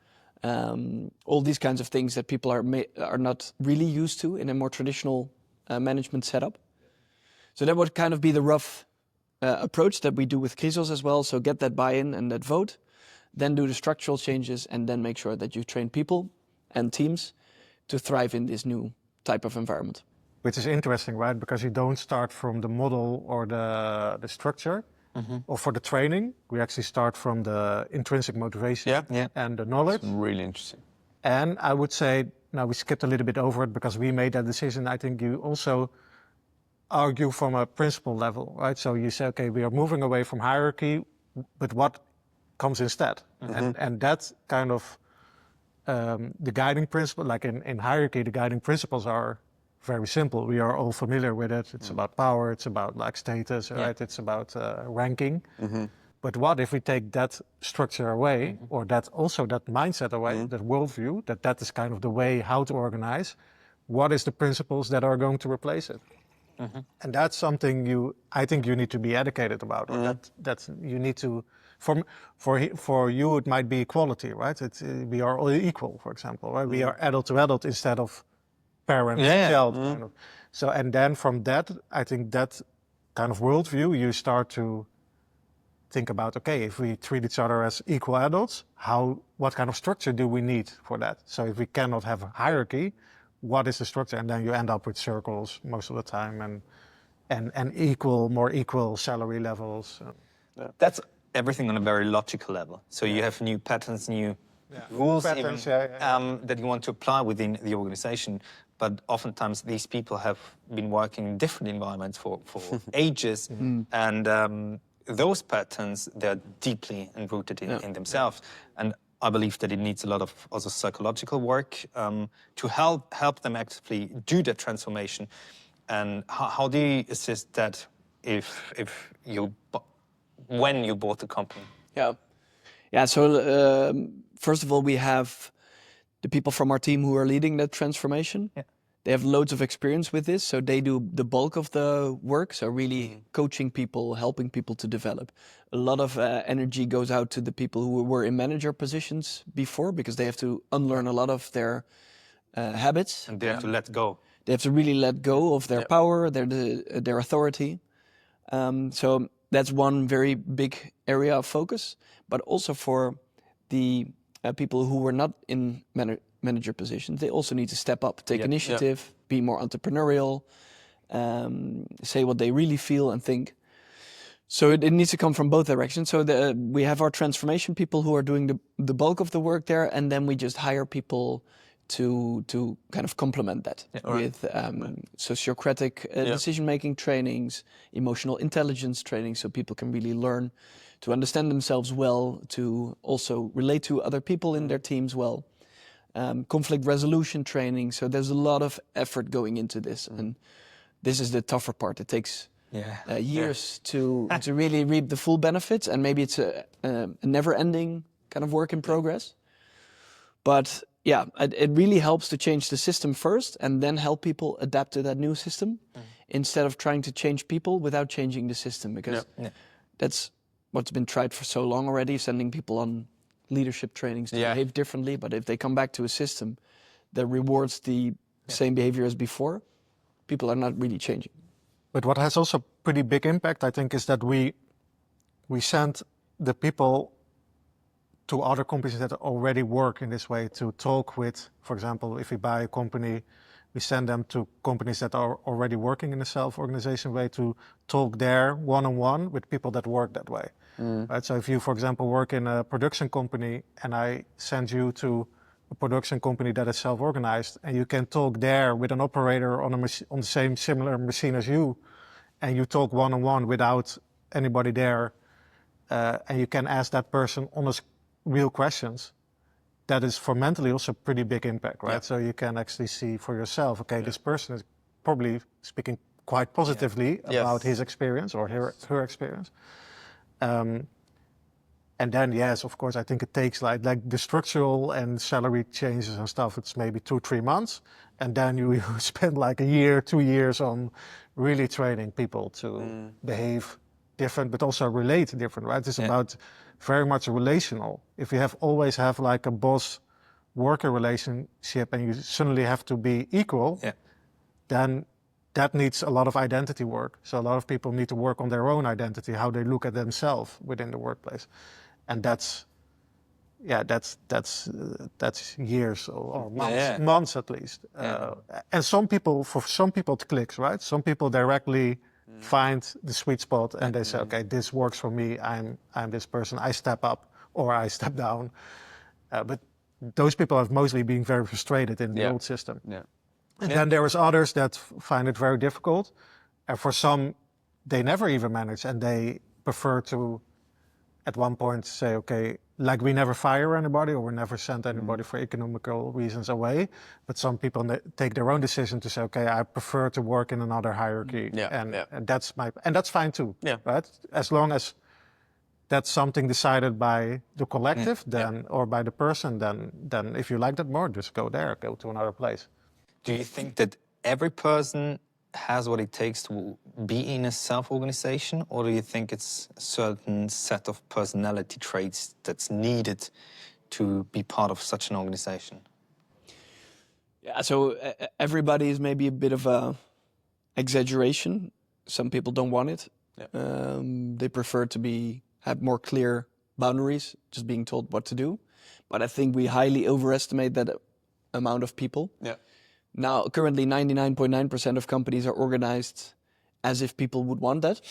All these kinds of things that people are not really used to in a more traditional management setup. So that would kind of be the rough approach that we do with Griezels as well. So get that buy-in and that vote, then do the structural changes, and then make sure that you train people and teams to thrive in this new type of environment. Which is interesting, right? Because you don't start from the model or the structure, or for the training. We actually start from the intrinsic motivation and the knowledge. It's really interesting. And I would say, now we skipped a little bit over it because we made that decision. I think you also argue from a principle level, right? So you say, okay, we are moving away from hierarchy, but what comes instead? And that's kind of the guiding principle. Like in hierarchy, the guiding principles are very simple. We are all familiar with it. It's about power. It's about like status, right? It's about ranking. But what if we take that structure away, or that mindset away, that worldview, that is kind of the way how to organize? What is the principles that are going to replace it? And that's something I think you need to be educated about. Or that's you need to. For you, it might be equality, right? We are all equal, for example, right? We are adult to adult instead of parent child. Kind of. So, and then from that, I think that kind of worldview, you start to think about, okay, if we treat each other as equal adults, what kind of structure do we need for that? So if we cannot have a hierarchy, what is the structure? And then you end up with circles most of the time, and more equal salary levels. That's everything on a very logical level. So you have new patterns, new rules Patterns, that you want to apply within the organization. But oftentimes these people have been working in different environments for ages, and those patterns, they're deeply enrooted in themselves. And I believe that it needs a lot of also psychological work to help them actively do that transformation. And how do you assist that when you bought the company? So first of all, we have the people from our team who are leading that transformation. They have loads of experience with this, so they do the bulk of the work, so really coaching people, helping people to develop. A lot of energy goes out to the people who were in manager positions before, because they have to unlearn a lot of their habits. And they have to let go. They have to really let go of their power, their authority. So that's one very big area of focus, but also for the people who were not in manager positions, they also need to step up, take initiative, be more entrepreneurial, say what they really feel and think. So it needs to come from both directions. So we have our transformation people who are doing the bulk of the work there, and then we just hire people to kind of complement that with sociocratic decision-making trainings, emotional intelligence training, so people can really learn to understand themselves well, to also relate to other people in their teams well. Conflict resolution training. So there's a lot of effort going into this, and this is the tougher part. It takes years to really reap the full benefits, and maybe it's a never-ending kind of work in progress. But it really helps to change the system first, and then help people adapt to that new system, instead of trying to change people without changing the system, because that's what's been tried for so long already, sending people on leadership trainings to behave differently. But if they come back to a system that rewards the same behavior as before, people are not really changing. But what has also pretty big impact, I think, is that we send the people to other companies that already work in this way to talk with. For example, if we buy a company, we send them to companies that are already working in a self-organization way to talk there one-on-one with people that work that way. Right? So if you, for example, work in a production company and I send you to a production company that is self-organized, and you can talk there with an operator on the same similar machine as you, and you talk one-on-one without anybody there, and you can ask that person honest, real questions, that is for mentally also pretty big impact, right? So you can actually see for yourself, okay, this person is probably speaking quite positively about his experience or her experience. And then, yes, of course, I think it takes like the structural and salary changes and stuff, it's maybe 2-3 months. And then you spend like a year, 2 years on really training people to behave different, but also relate different, right? It's about very much relational. If you always have like a boss-worker relationship and you suddenly have to be equal, then that needs a lot of identity work. So a lot of people need to work on their own identity, how they look at themselves within the workplace. And that's years or months at least. And for some people it clicks, right? Some people directly find the sweet spot and they say, okay, this works for me. I'm this person. I step up or I step down. But those people have mostly been very frustrated in the old system. And then there is others that find it very difficult. And for some, they never even manage and they prefer to, at one point, say, okay, like we never fire anybody or we never send anybody for economical reasons away. But some people take their own decision to say, okay, I prefer to work in another hierarchy. And that's fine too, right? As long as that's something decided by the collective or by the person, then if you like that more, just go there, go to another place. Do you think that every person has what it takes to be in a self-organization, or do you think it's a certain set of personality traits that's needed to be part of such an organization? Yeah, so everybody is maybe a bit of a exaggeration. Some people don't want it. Yeah. They prefer to have more clear boundaries, just being told what to do. But I think we highly overestimate that amount of people. Yeah. Now, currently, 99.9% of companies are organized as if people would want that.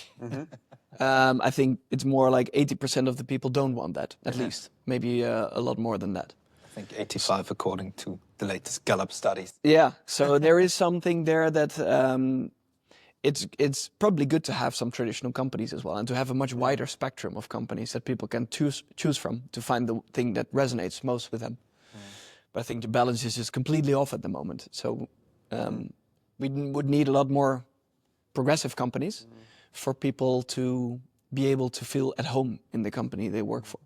I think it's more like 80% of the people don't want that, at least. Maybe a lot more than that. I think 85 according to the latest Gallup studies. Yeah, so there is something there that it's probably good to have some traditional companies as well, and to have a much wider spectrum of companies that people can choose from to find the thing that resonates most with them. But I think the balance is just completely off at the moment. So we would need a lot more progressive companies for people to be able to feel at home in the company they work for.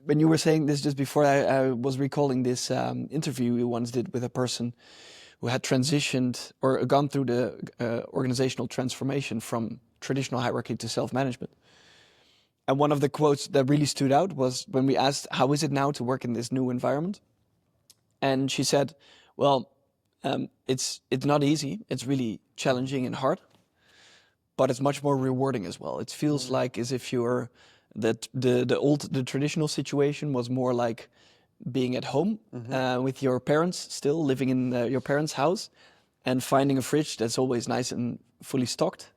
When you were saying this just before, I was recalling this interview we once did with a person who had transitioned or gone through the organizational transformation from traditional hierarchy to self-management. And one of the quotes that really stood out was when we asked, how is it now to work in this new environment? And she said, well, it's not easy. It's really challenging and hard, but it's much more rewarding as well. It feels like as if you're the traditional situation was more like being at home with your parents, still living in your parents' house, and finding a fridge that's always nice and fully stocked.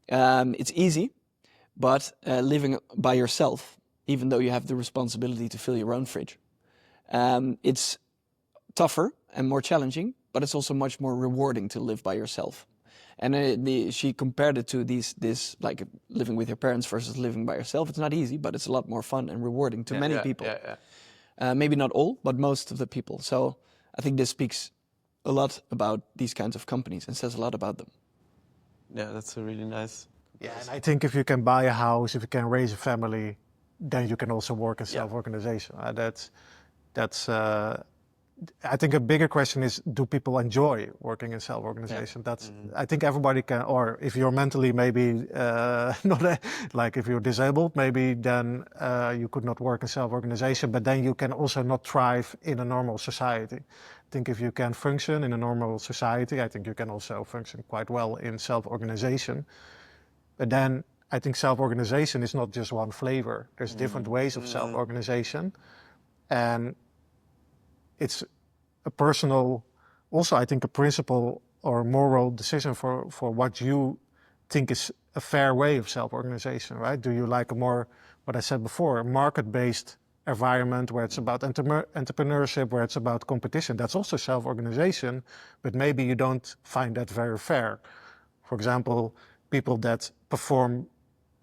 It's easy, but living by yourself, even though you have the responsibility to fill your own fridge, it's tougher and more challenging, but it's also much more rewarding to live by yourself. And she compared it to this like living with your parents versus living by yourself. It's not easy, but it's a lot more fun and rewarding to many people. Maybe not all, but most of the people. So I think this speaks a lot about these kinds of companies and says a lot about them. Yeah, that's a really nice. Yeah, and I think if you can buy a house, if you can raise a family, then you can also work in self-organization. That's. I think a bigger question is, do people enjoy working in self-organization? That's. I think everybody can, or if you're mentally maybe like if you're disabled, maybe then you could not work in self-organization, but then you can also not thrive in a normal society. I think if you can function in a normal society, I think you can also function quite well in self-organization. But then I think self-organization is not just one flavor. There's different ways of self-organization, and it's a personal, also I think a principle or moral decision for what you think is a fair way of self-organization, right? Do you like a more, what I said before, market-based environment where it's about entrepreneurship, where it's about competition? That's also self-organization, but maybe you don't find that very fair. For example, people that perform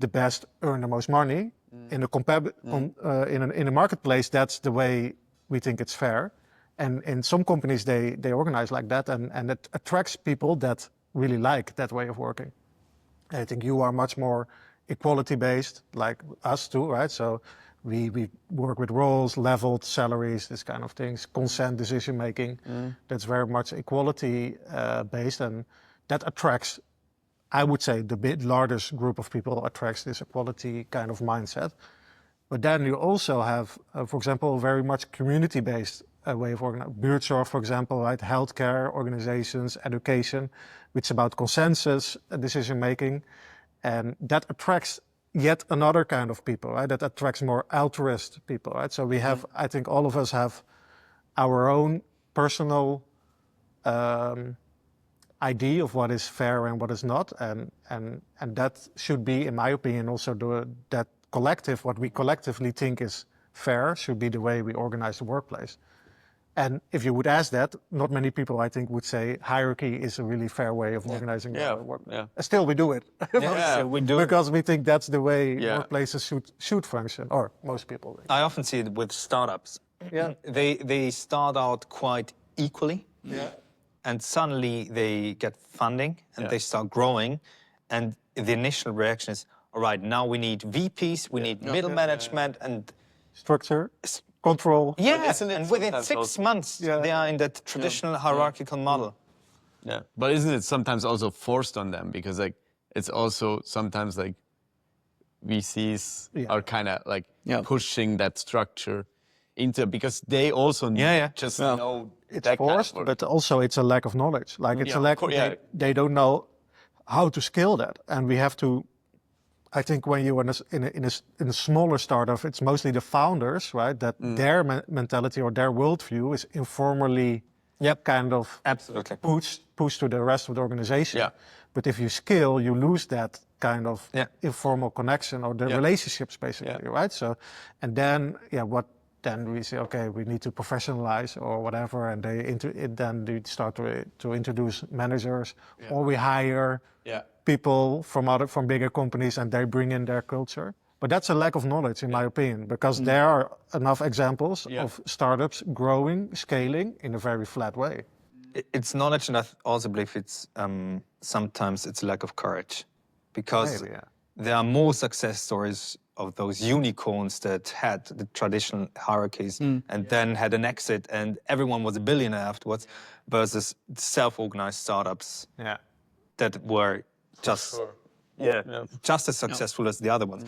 the best earn the most money. In a marketplace, that's the way we think it's fair. And in some companies, they organize like that, and it attracts people that really like that way of working. I think you are much more equality-based, like us too, right? So we work with roles, leveled salaries, this kind of things, consent decision-making. That's very much equality-based, and that attracts, I would say, the largest group of people attracts this equality kind of mindset. But then you also have, for example, very much community-based way of organizing. Buurtzorg, for example, right? Healthcare organizations, education, which is about consensus decision-making. And that attracts yet another kind of people, right? That attracts more altruist people, right? So we have, I think all of us have our own personal idea of what is fair and what is not. And that should be, in my opinion, also that collective, what we collectively think is fair, should be the way we organize the workplace. And if you would ask that, not many people, I think, would say hierarchy is a really fair way of organizing the workplace. Still, we do it. We do because we think that's the way workplaces should function, or most people. I often see it with startups. They start out quite equally. And suddenly they get funding and they start growing. And the initial reaction is, all right, now we need VPs, we need middle management and structure. Control. And within 6 months, they are in that traditional hierarchical model. Yeah, but isn't it sometimes also forced on them? Because like it's also sometimes like VCs are kind of like pushing that structure into, because they also just know it's that forced, kind of work. but also it's a lack of knowledge. Like it's a lack. They don't know how to scale that, and we have to. I think when you're in a smaller startup, it's mostly the founders, right? That their mentality or their worldview is informally kind of Absolutely pushed to the rest of the organization. Yeah. But if you scale, you lose that kind of informal connection or the relationships, basically, right? So, and then what then we say, okay, we need to professionalize or whatever, and then they start to introduce managers, or we hire people from bigger companies and they bring in their culture. But that's a lack of knowledge, in my opinion, because there are enough examples of startups growing, scaling in a very flat way. It's knowledge, and I also believe it's sometimes it's a lack of courage, because there are more success stories of those unicorns that had the traditional hierarchies and then had an exit and everyone was a billionaire afterwards, versus self-organized startups that were just just as successful as the other ones.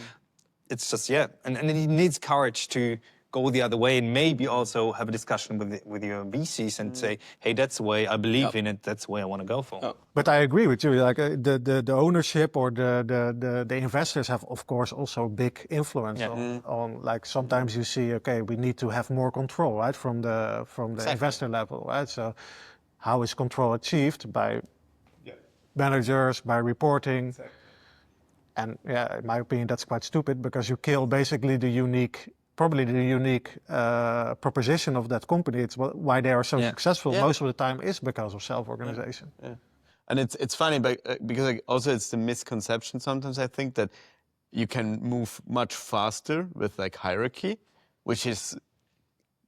It's just and it needs courage to go the other way, and maybe also have a discussion with your VCs and say, hey, that's the way I believe in it, that's the way I want to go for. But I agree with you, like the ownership or the investors have, of course, also a big influence on like sometimes you see, okay, we need to have more control, right, from the investor level, right? So how is control achieved? By managers, by reporting. And in my opinion, that's quite stupid, because you kill basically probably the unique proposition of that company. It's why they are so successful most of the time is because of self-organization. And it's funny, because like also it's the misconception sometimes, I think, that you can move much faster with like hierarchy, which is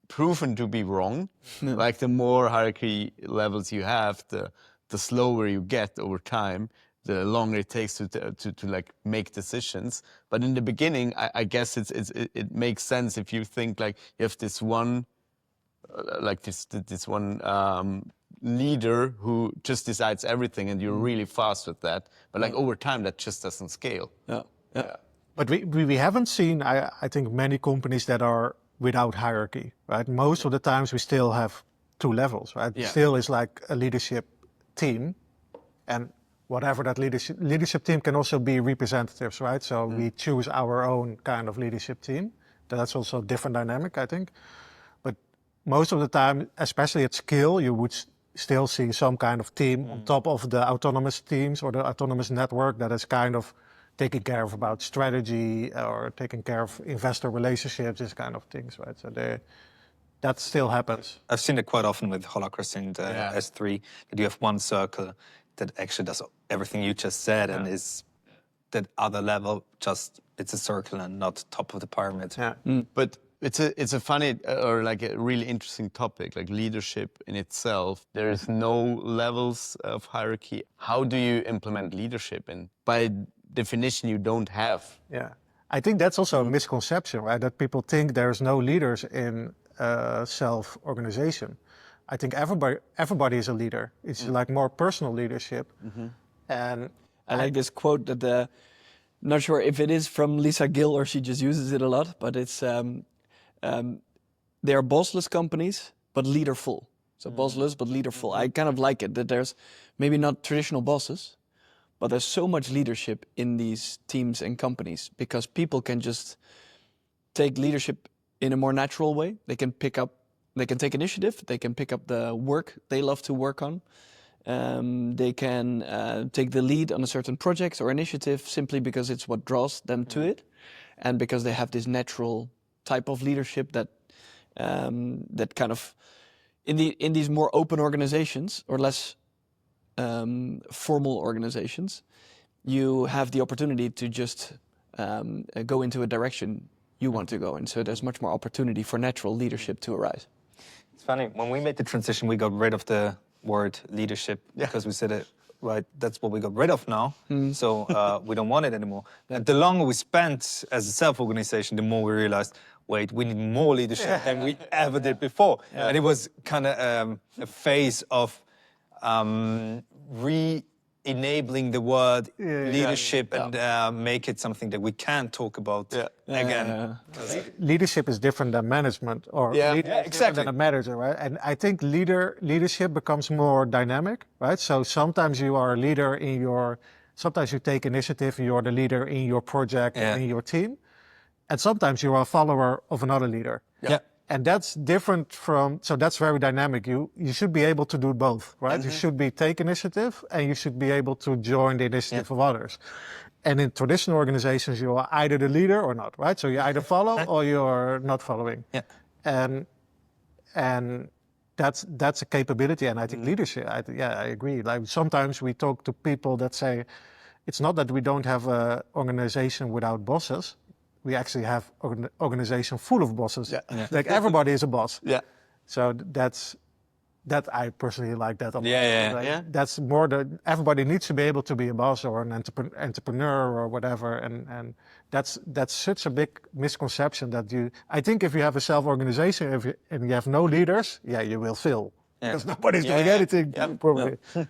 proven to be wrong. Like the more hierarchy levels you have, the slower you get over time, the longer it takes to like make decisions. But in the beginning, I guess it makes sense if you think like you have this one, leader who just decides everything, and you're really fast with that. But like over time, that just doesn't scale. But we haven't seen, I think, many companies that are without hierarchy, right? Most of the times we still have two levels, right? Still is like a leadership team, and whatever that leadership team can also be representatives, right? So we choose our own kind of leadership team. That's also a different dynamic, I think. But most of the time, especially at scale, you would still see some kind of team on top of the autonomous teams or the autonomous network that is kind of taking care of about strategy or taking care of investor relationships, this kind of things, right? So that still happens. I've seen it quite often with Holacracy and S3, that you have one circle that actually does everything you just said, and is that other level just, it's a circle and not top of the pyramid. But it's a funny or like a really interesting topic, like leadership in itself. There is no levels of hierarchy. How do you implement leadership? And by definition, you don't have. I think that's also a misconception, right? That people think there's no leaders in self-organization. I think everybody is a leader. It's like more personal leadership. And I like this quote that not sure if it is from Lisa Gill or she just uses it a lot, but it's they are bossless companies, but leaderful. So bossless, but leaderful. I kind of like it, that there's maybe not traditional bosses, but there's so much leadership in these teams and companies, because people can just take leadership in a more natural way. They can take initiative, they can pick up the work they love to work on. They can take the lead on a certain project or initiative simply because it's what draws them to it, and because they have this natural type of leadership that kind of in these more open organizations or less formal organizations, you have the opportunity to just go into a direction you want to go in. So there's much more opportunity for natural leadership to arise. It's funny, when we made the transition, we got rid of the word leadership because we said it, right, that's what we got rid of now. So we don't want it anymore. And the longer we spent as a self-organization, the more we realized, wait, we need more leadership than we ever did before. And it was kind of a phase of re-enabling the word leadership and make it something that we can talk about again. Leadership is different than management, or leader is different than a manager, right? And I think leadership becomes more dynamic, right? So sometimes you are a leader sometimes you take initiative, you're the leader in your project or in your team. And sometimes you are a follower of another leader. Yeah. And that's different so that's very dynamic. You should be able to do both, right? You should take initiative and you should be able to join the initiative of others. And in traditional organizations, you are either the leader or not, right? So you either follow or you're not following. Yeah. And that's a capability. And I think leadership, I agree. Like sometimes we talk to people that say, it's not that we don't have an organization without bosses. We actually have an organization full of bosses. Yeah. Like everybody is a boss. Yeah. So that I personally like that a lot. Yeah. That's more everybody needs to be able to be a boss or an entrepreneur or whatever. And that's such a big misconception that I think if you have a self-organization and you have no leaders, you will fail. Because nobody's doing anything, probably. No.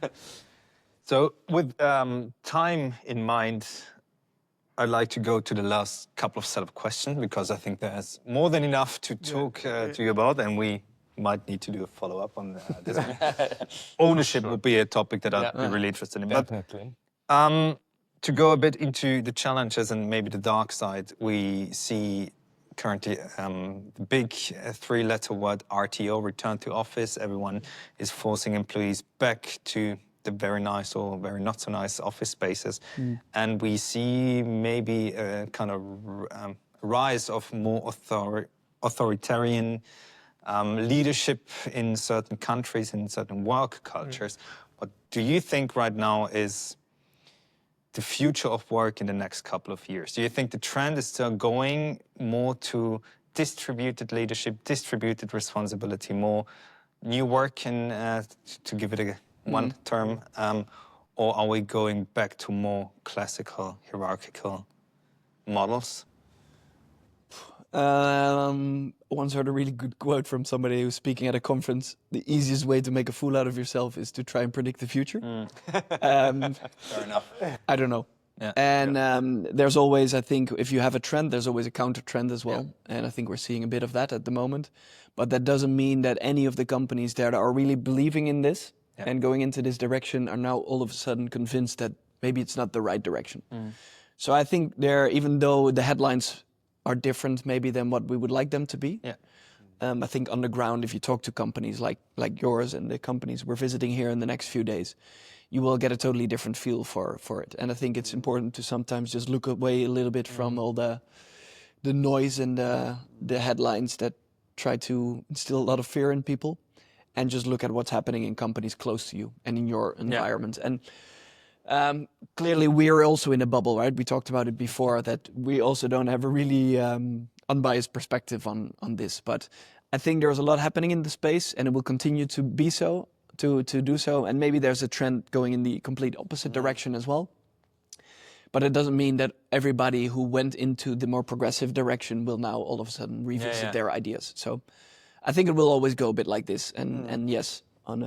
So with time in mind, I'd like to go to the last couple of set of questions because I think there's more than enough to talk to you about, and we might need to do a follow-up on this. Ownership would be a topic that I'd be really interested in. Definitely. But to go a bit into the challenges and maybe the dark side, we see currently the big three-letter word RTO, return to office. Everyone is forcing employees back to the very nice or very not so nice office spaces. And we see maybe a kind of rise of more authoritarian leadership in certain countries, in certain work cultures. What do you think right now is the future of work in the next couple of years? Do you think the trend is still going more to distributed leadership, distributed responsibility, more new work, and to give it one term, or are we going back to more classical hierarchical models? Once heard a really good quote from somebody who was speaking at a conference. The easiest way to make a fool out of yourself is to try and predict the future. Fair enough. I don't know. Yeah. And there's always, I think, if you have a trend, there's always a counter trend as well. Yeah. And I think we're seeing a bit of that at the moment. But that doesn't mean that any of the companies that are really believing in this and going into this direction are now all of a sudden convinced that maybe it's not the right direction. So I think even though the headlines are different maybe than what we would like them to be, I think on the ground, if you talk to companies like yours and the companies we're visiting here in the next few days, you will get a totally different feel for it. And I think it's important to sometimes just look away a little bit from all the noise and the headlines that try to instill a lot of fear in people, and just look at what's happening in companies close to you and in your environment. And clearly we're also in a bubble, right? We talked about it before, that we also don't have a really unbiased perspective on this. But I think there's a lot happening in the space, and it will continue to be so, to do so. And maybe there's a trend going in the complete opposite direction as well. But it doesn't mean that everybody who went into the more progressive direction will now all of a sudden revisit their ideas. So I think it will always go a bit like this. And yes, on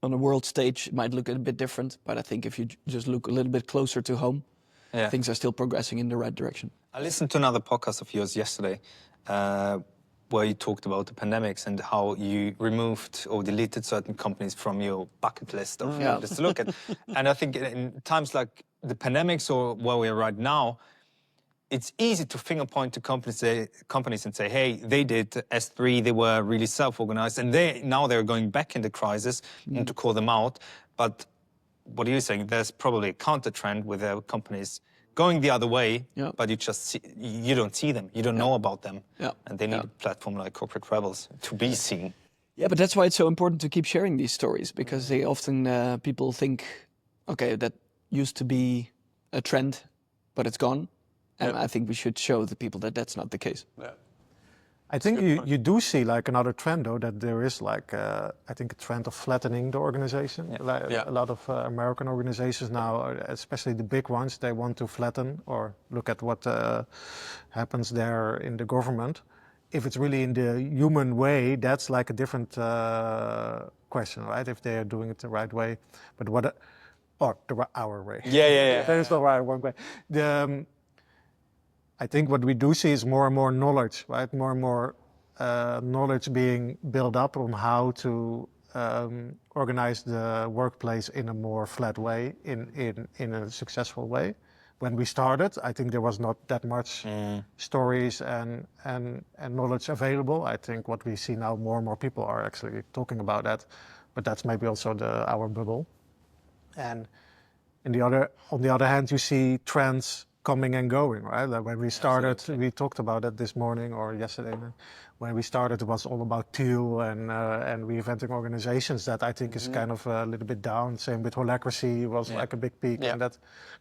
a world stage, it might look a bit different. But I think if you just look a little bit closer to home, things are still progressing in the right direction. I listened to another podcast of yours yesterday where you talked about the pandemics and how you removed or deleted certain companies from your bucket list of just to look at. And I think in times like the pandemics or where we are right now, it's easy to finger point to companies and say, hey, they did S3, they were really self-organized, and now they're going back into crisis, and to call them out. But what are you saying? There's probably a counter trend with companies going the other way, but you don't see them, you don't know about them, and they need a platform like Corporate Rebels to be seen. Yeah, but that's why it's so important to keep sharing these stories, because they often people think, okay, that used to be a trend, but it's gone. And I think we should show the people that that's not the case. Yeah. I think you do see like another trend though, that there is like, I think a trend of flattening the organization. A lot of American organizations now, especially the big ones, they want to flatten or look at what happens there in the government. if it's really in the human way, that's like a different question, right? If they are doing it the right way, but our way. Yeah. There is no right one way. I think what we do see is more and more knowledge, right? More and more knowledge being built up on how to organize the workplace in a more flat way, in a successful way. When we started, I think there was not that much stories and knowledge available. I think what we see now, more and more people are actually talking about that, but that's maybe also our bubble. And on the other hand, you see trends coming and going, right? Like when we started, we talked about it this morning or yesterday. When we started, it was all about teal and reinventing organizations. That I think is kind of a little bit down. Same with holacracy was like a big peak, and that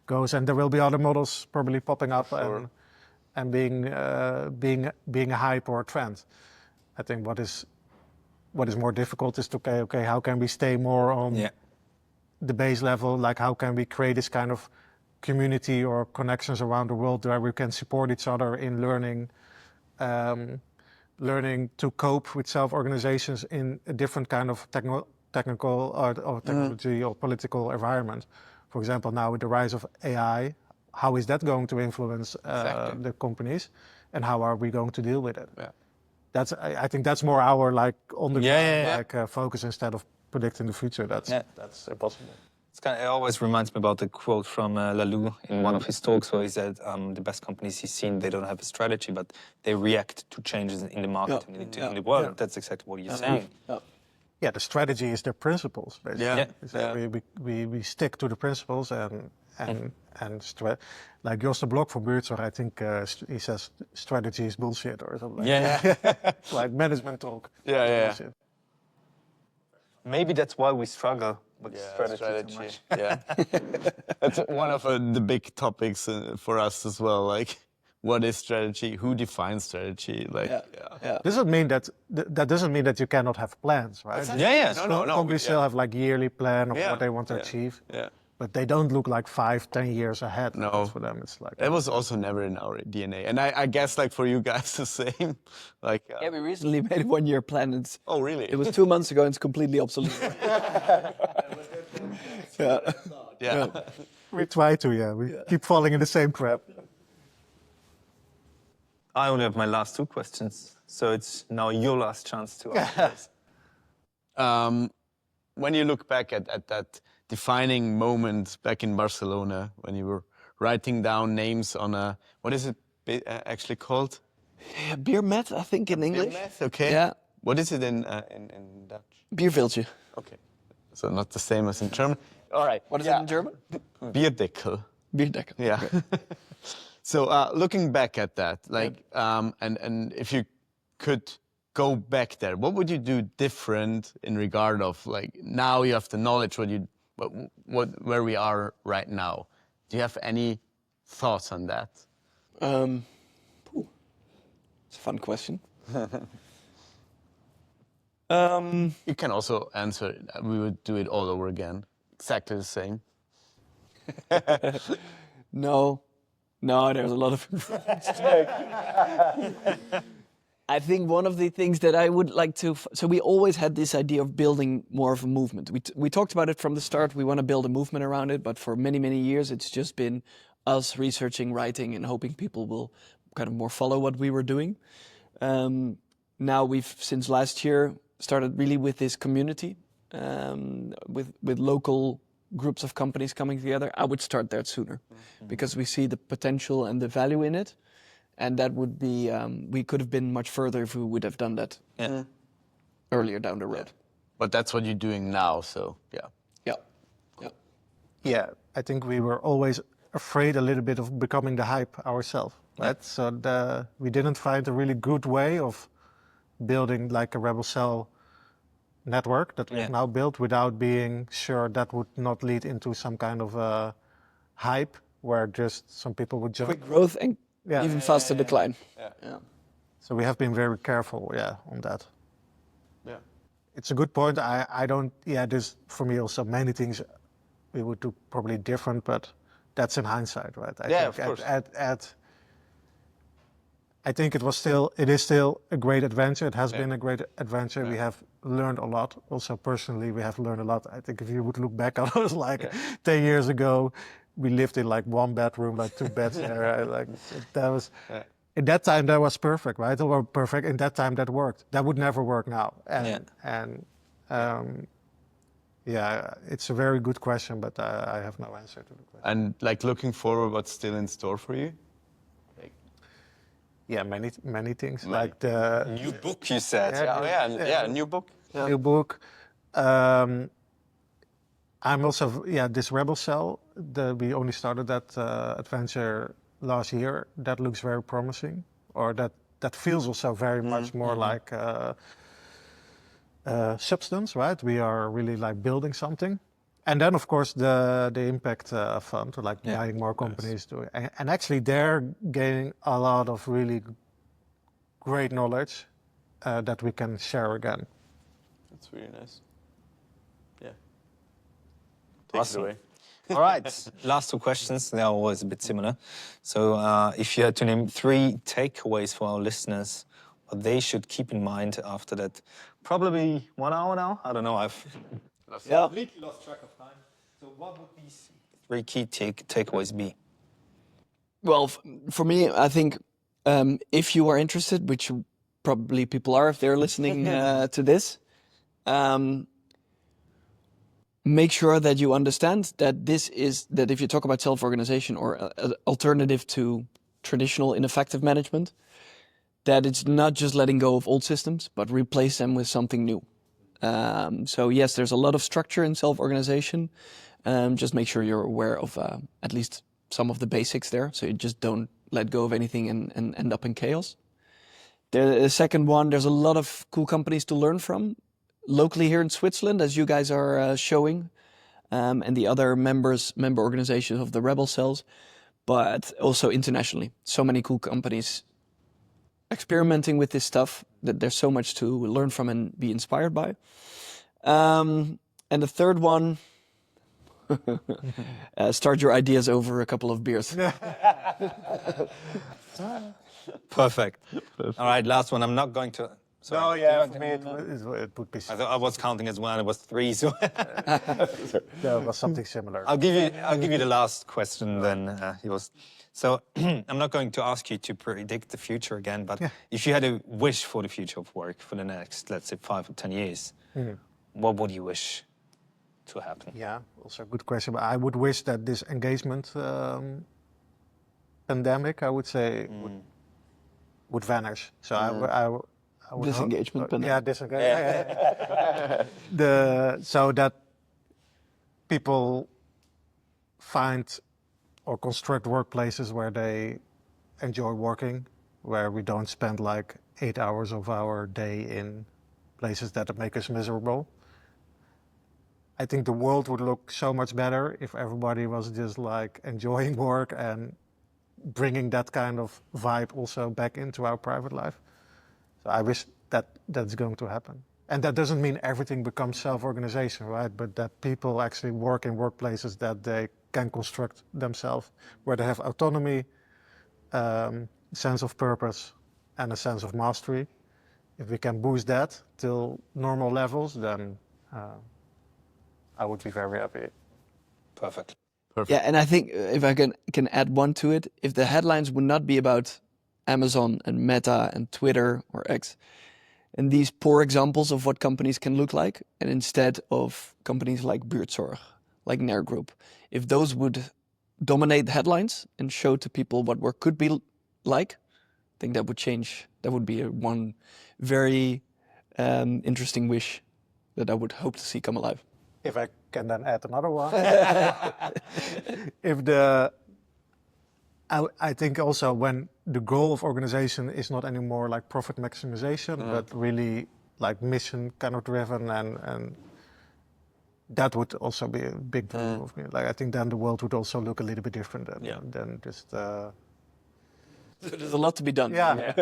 goes. And there will be other models probably popping up and being a hype or a trend. I think what is more difficult is to okay, how can we stay more on the base level? Like how can we create this kind of community or connections around the world where we can support each other in learning to cope with self-organizations in a different kind of technical or technology or political environment. For example, now with the rise of AI, how is that going to influence the companies, and how are we going to deal with it? Yeah. I think that's more our focus instead of predicting the future. That's impossible. It always reminds me about the quote from Lalou in one of his talks where he said the best companies he's seen, they don't have a strategy, but they react to changes in the market and in the world. That's exactly what you're saying. Yeah, the strategy is their principles, basically. We stick to the principles like Joost Minnaar from Buurtzorg, I think he says strategy is bullshit or something. It's like management talk. Yeah. Maybe that's why we struggle with strategy so much. Yeah. That's one of the big topics for us as well. Like, what is strategy? Who defines strategy? Like, Doesn't mean that doesn't mean that you cannot have plans, right? No. Companies still have like yearly plan of what they want to achieve. Yeah. But they don't look like 5-10 years ahead. No. For them, it's like it was also never in our DNA, and I guess like for you guys the same. Like we recently made a 1-year plan. Oh really? It was 2 months ago, and it's completely obsolete. Yeah. we try to. We keep falling in the same trap. I only have my last 2 questions, so it's now your last chance to ask. When you look back at that defining moment back in Barcelona, when you were writing down names on what is it actually called? Beer mat, I think in English. Beer mat, okay. Yeah. What is it in Dutch? Bierviltje. Okay. So not the same as in German. All right. What is it in German? Bierdeckel. Bierdeckel. Yeah. So looking back at that, like, and if you could go back there, what would you do different in regard of like now you have the knowledge where we are right now? Do you have any thoughts on that? It's a fun question. You can also answer, we would do it all over again. Exactly the same. No, there's a lot of I think one of the things that I would like to... So we always had this idea of building more of a movement. We talked about it from the start. We want to build a movement around it. But for many, many years, it's just been us researching, writing, and hoping people will kind of more follow what we were doing. Now we've, since last year, started really with this community, with local groups of companies coming together. I would start there sooner because we see the potential and the value in it. And that would be, we could have been much further if we would have done that earlier down the road. But that's what you're doing now, so Yeah, I think we were always afraid a little bit of becoming the hype ourselves, right? So we didn't find a really good way of building like a Rebel Cell network that we've now built without being sure that would not lead into some kind of hype where just some people would jump. Quick growth and even faster decline. Yeah. So we have been very careful, on that. Yeah. It's a good point. I don't, there's for me also many things we would do probably different, but that's in hindsight, right? I think of course. I think it is still a great adventure. It has been a great adventure. We have learned a lot. Also personally, we have learned a lot. I think if you would look back on us like 10 years ago, we lived in like one bedroom, like 2 beds there. Like that was, in that time that was perfect, right? It was perfect. In that time that worked. That would never work now. It's a very good question, but I have no answer to the question. And like looking forward, what's still in store for you? Yeah, many things. Many. Like the New book, you said. New book. new book. I'm also this Rebel Cell. We only started that adventure last year. That looks very promising, or that feels also very much more like substance, right? We are really like building something. And then, of course, the impact fund, like buying more companies. And actually, they're gaining a lot of really great knowledge that we can share again. That's really nice. Yeah. Awesome. All right, last 2 questions. They are always a bit similar. So if you had to name 3 takeaways for our listeners, what they should keep in mind after that, probably 1 hour now? I don't know. Completely lost track of time. So what would these 3 key takeaways be? Well, for me, I think if you are interested, which probably people are if they're listening to this, make sure that you understand that that if you talk about self-organization or an alternative to traditional ineffective management, that it's not just letting go of old systems, but replace them with something new. So yes, there's a lot of structure in self-organization. Just make sure you're aware of at least some of the basics there, so you just don't let go of anything and end up in chaos. The second one, there's a lot of cool companies to learn from, locally here in Switzerland, as you guys are showing, and the other member organizations of the Rebel Cells, but also internationally. So many cool companies experimenting with this stuff that there's so much to learn from and be inspired by. And the third one, start your ideas over a couple of beers. Perfect. All right, last one. I'm not going to... Sorry. For me it would be... I was counting as 1. It was 3, so... There was something similar. I'll give you the last question then. So I'm not going to ask you to predict the future again, but if you had a wish for the future of work for the next, let's say, 5 or 10 years, what would you wish to happen? Yeah, also a good question. But I would wish that this engagement pandemic, I would say, would vanish. So I would Disengagement pandemic. Yeah, disengagement. So that people find or construct workplaces where they enjoy working, where we don't spend like 8 hours of our day in places that make us miserable. I think the world would look so much better if everybody was just like enjoying work and bringing that kind of vibe also back into our private life. So I wish that that's going to happen. And that doesn't mean everything becomes self-organization, right? But that people actually work in workplaces that they can construct themselves, where they have autonomy, sense of purpose, and a sense of mastery. If we can boost that till normal levels, then I would be very happy. Perfect. Yeah, and I think if I can add one to it, if the headlines would not be about Amazon and Meta and Twitter or X, and these poor examples of what companies can look like, and instead of companies like Buurtzorg, like Nair Group, if those would dominate the headlines and show to people what work could be like, I think that would change. That would be one very interesting wish that I would hope to see come alive. If I can then add another one. I think also when the goal of organization is not anymore like profit maximization, but really like mission kind of driven, and that would also be a big dream of me. Like I think then the world would also look a little bit different than just. There's a lot to be done. Yeah.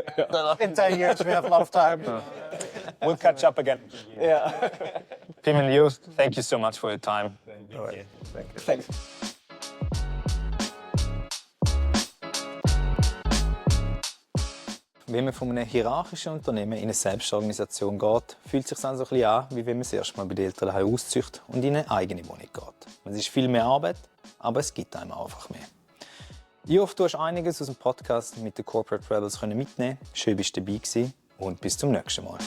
In 10 years we have a lot of time. We'll catch up again. Yeah. Pim and Joost, thank you so much for your time. Thank you. Thanks. wenn man von einem hierarchischen Unternehmen in eine Selbstorganisation geht, fühlt es sich dann so ein bisschen an, wie wenn man das erste Mal bei den Eltern daheim auszieht und in eine eigene Wohnung geht. Es ist viel mehr Arbeit, aber es gibt einem einfach mehr. Ich hoffe, du hast einiges aus dem Podcast mit den Corporate Rebels mitnehmen können. Schön, dass du dabei warst und bis zum nächsten Mal.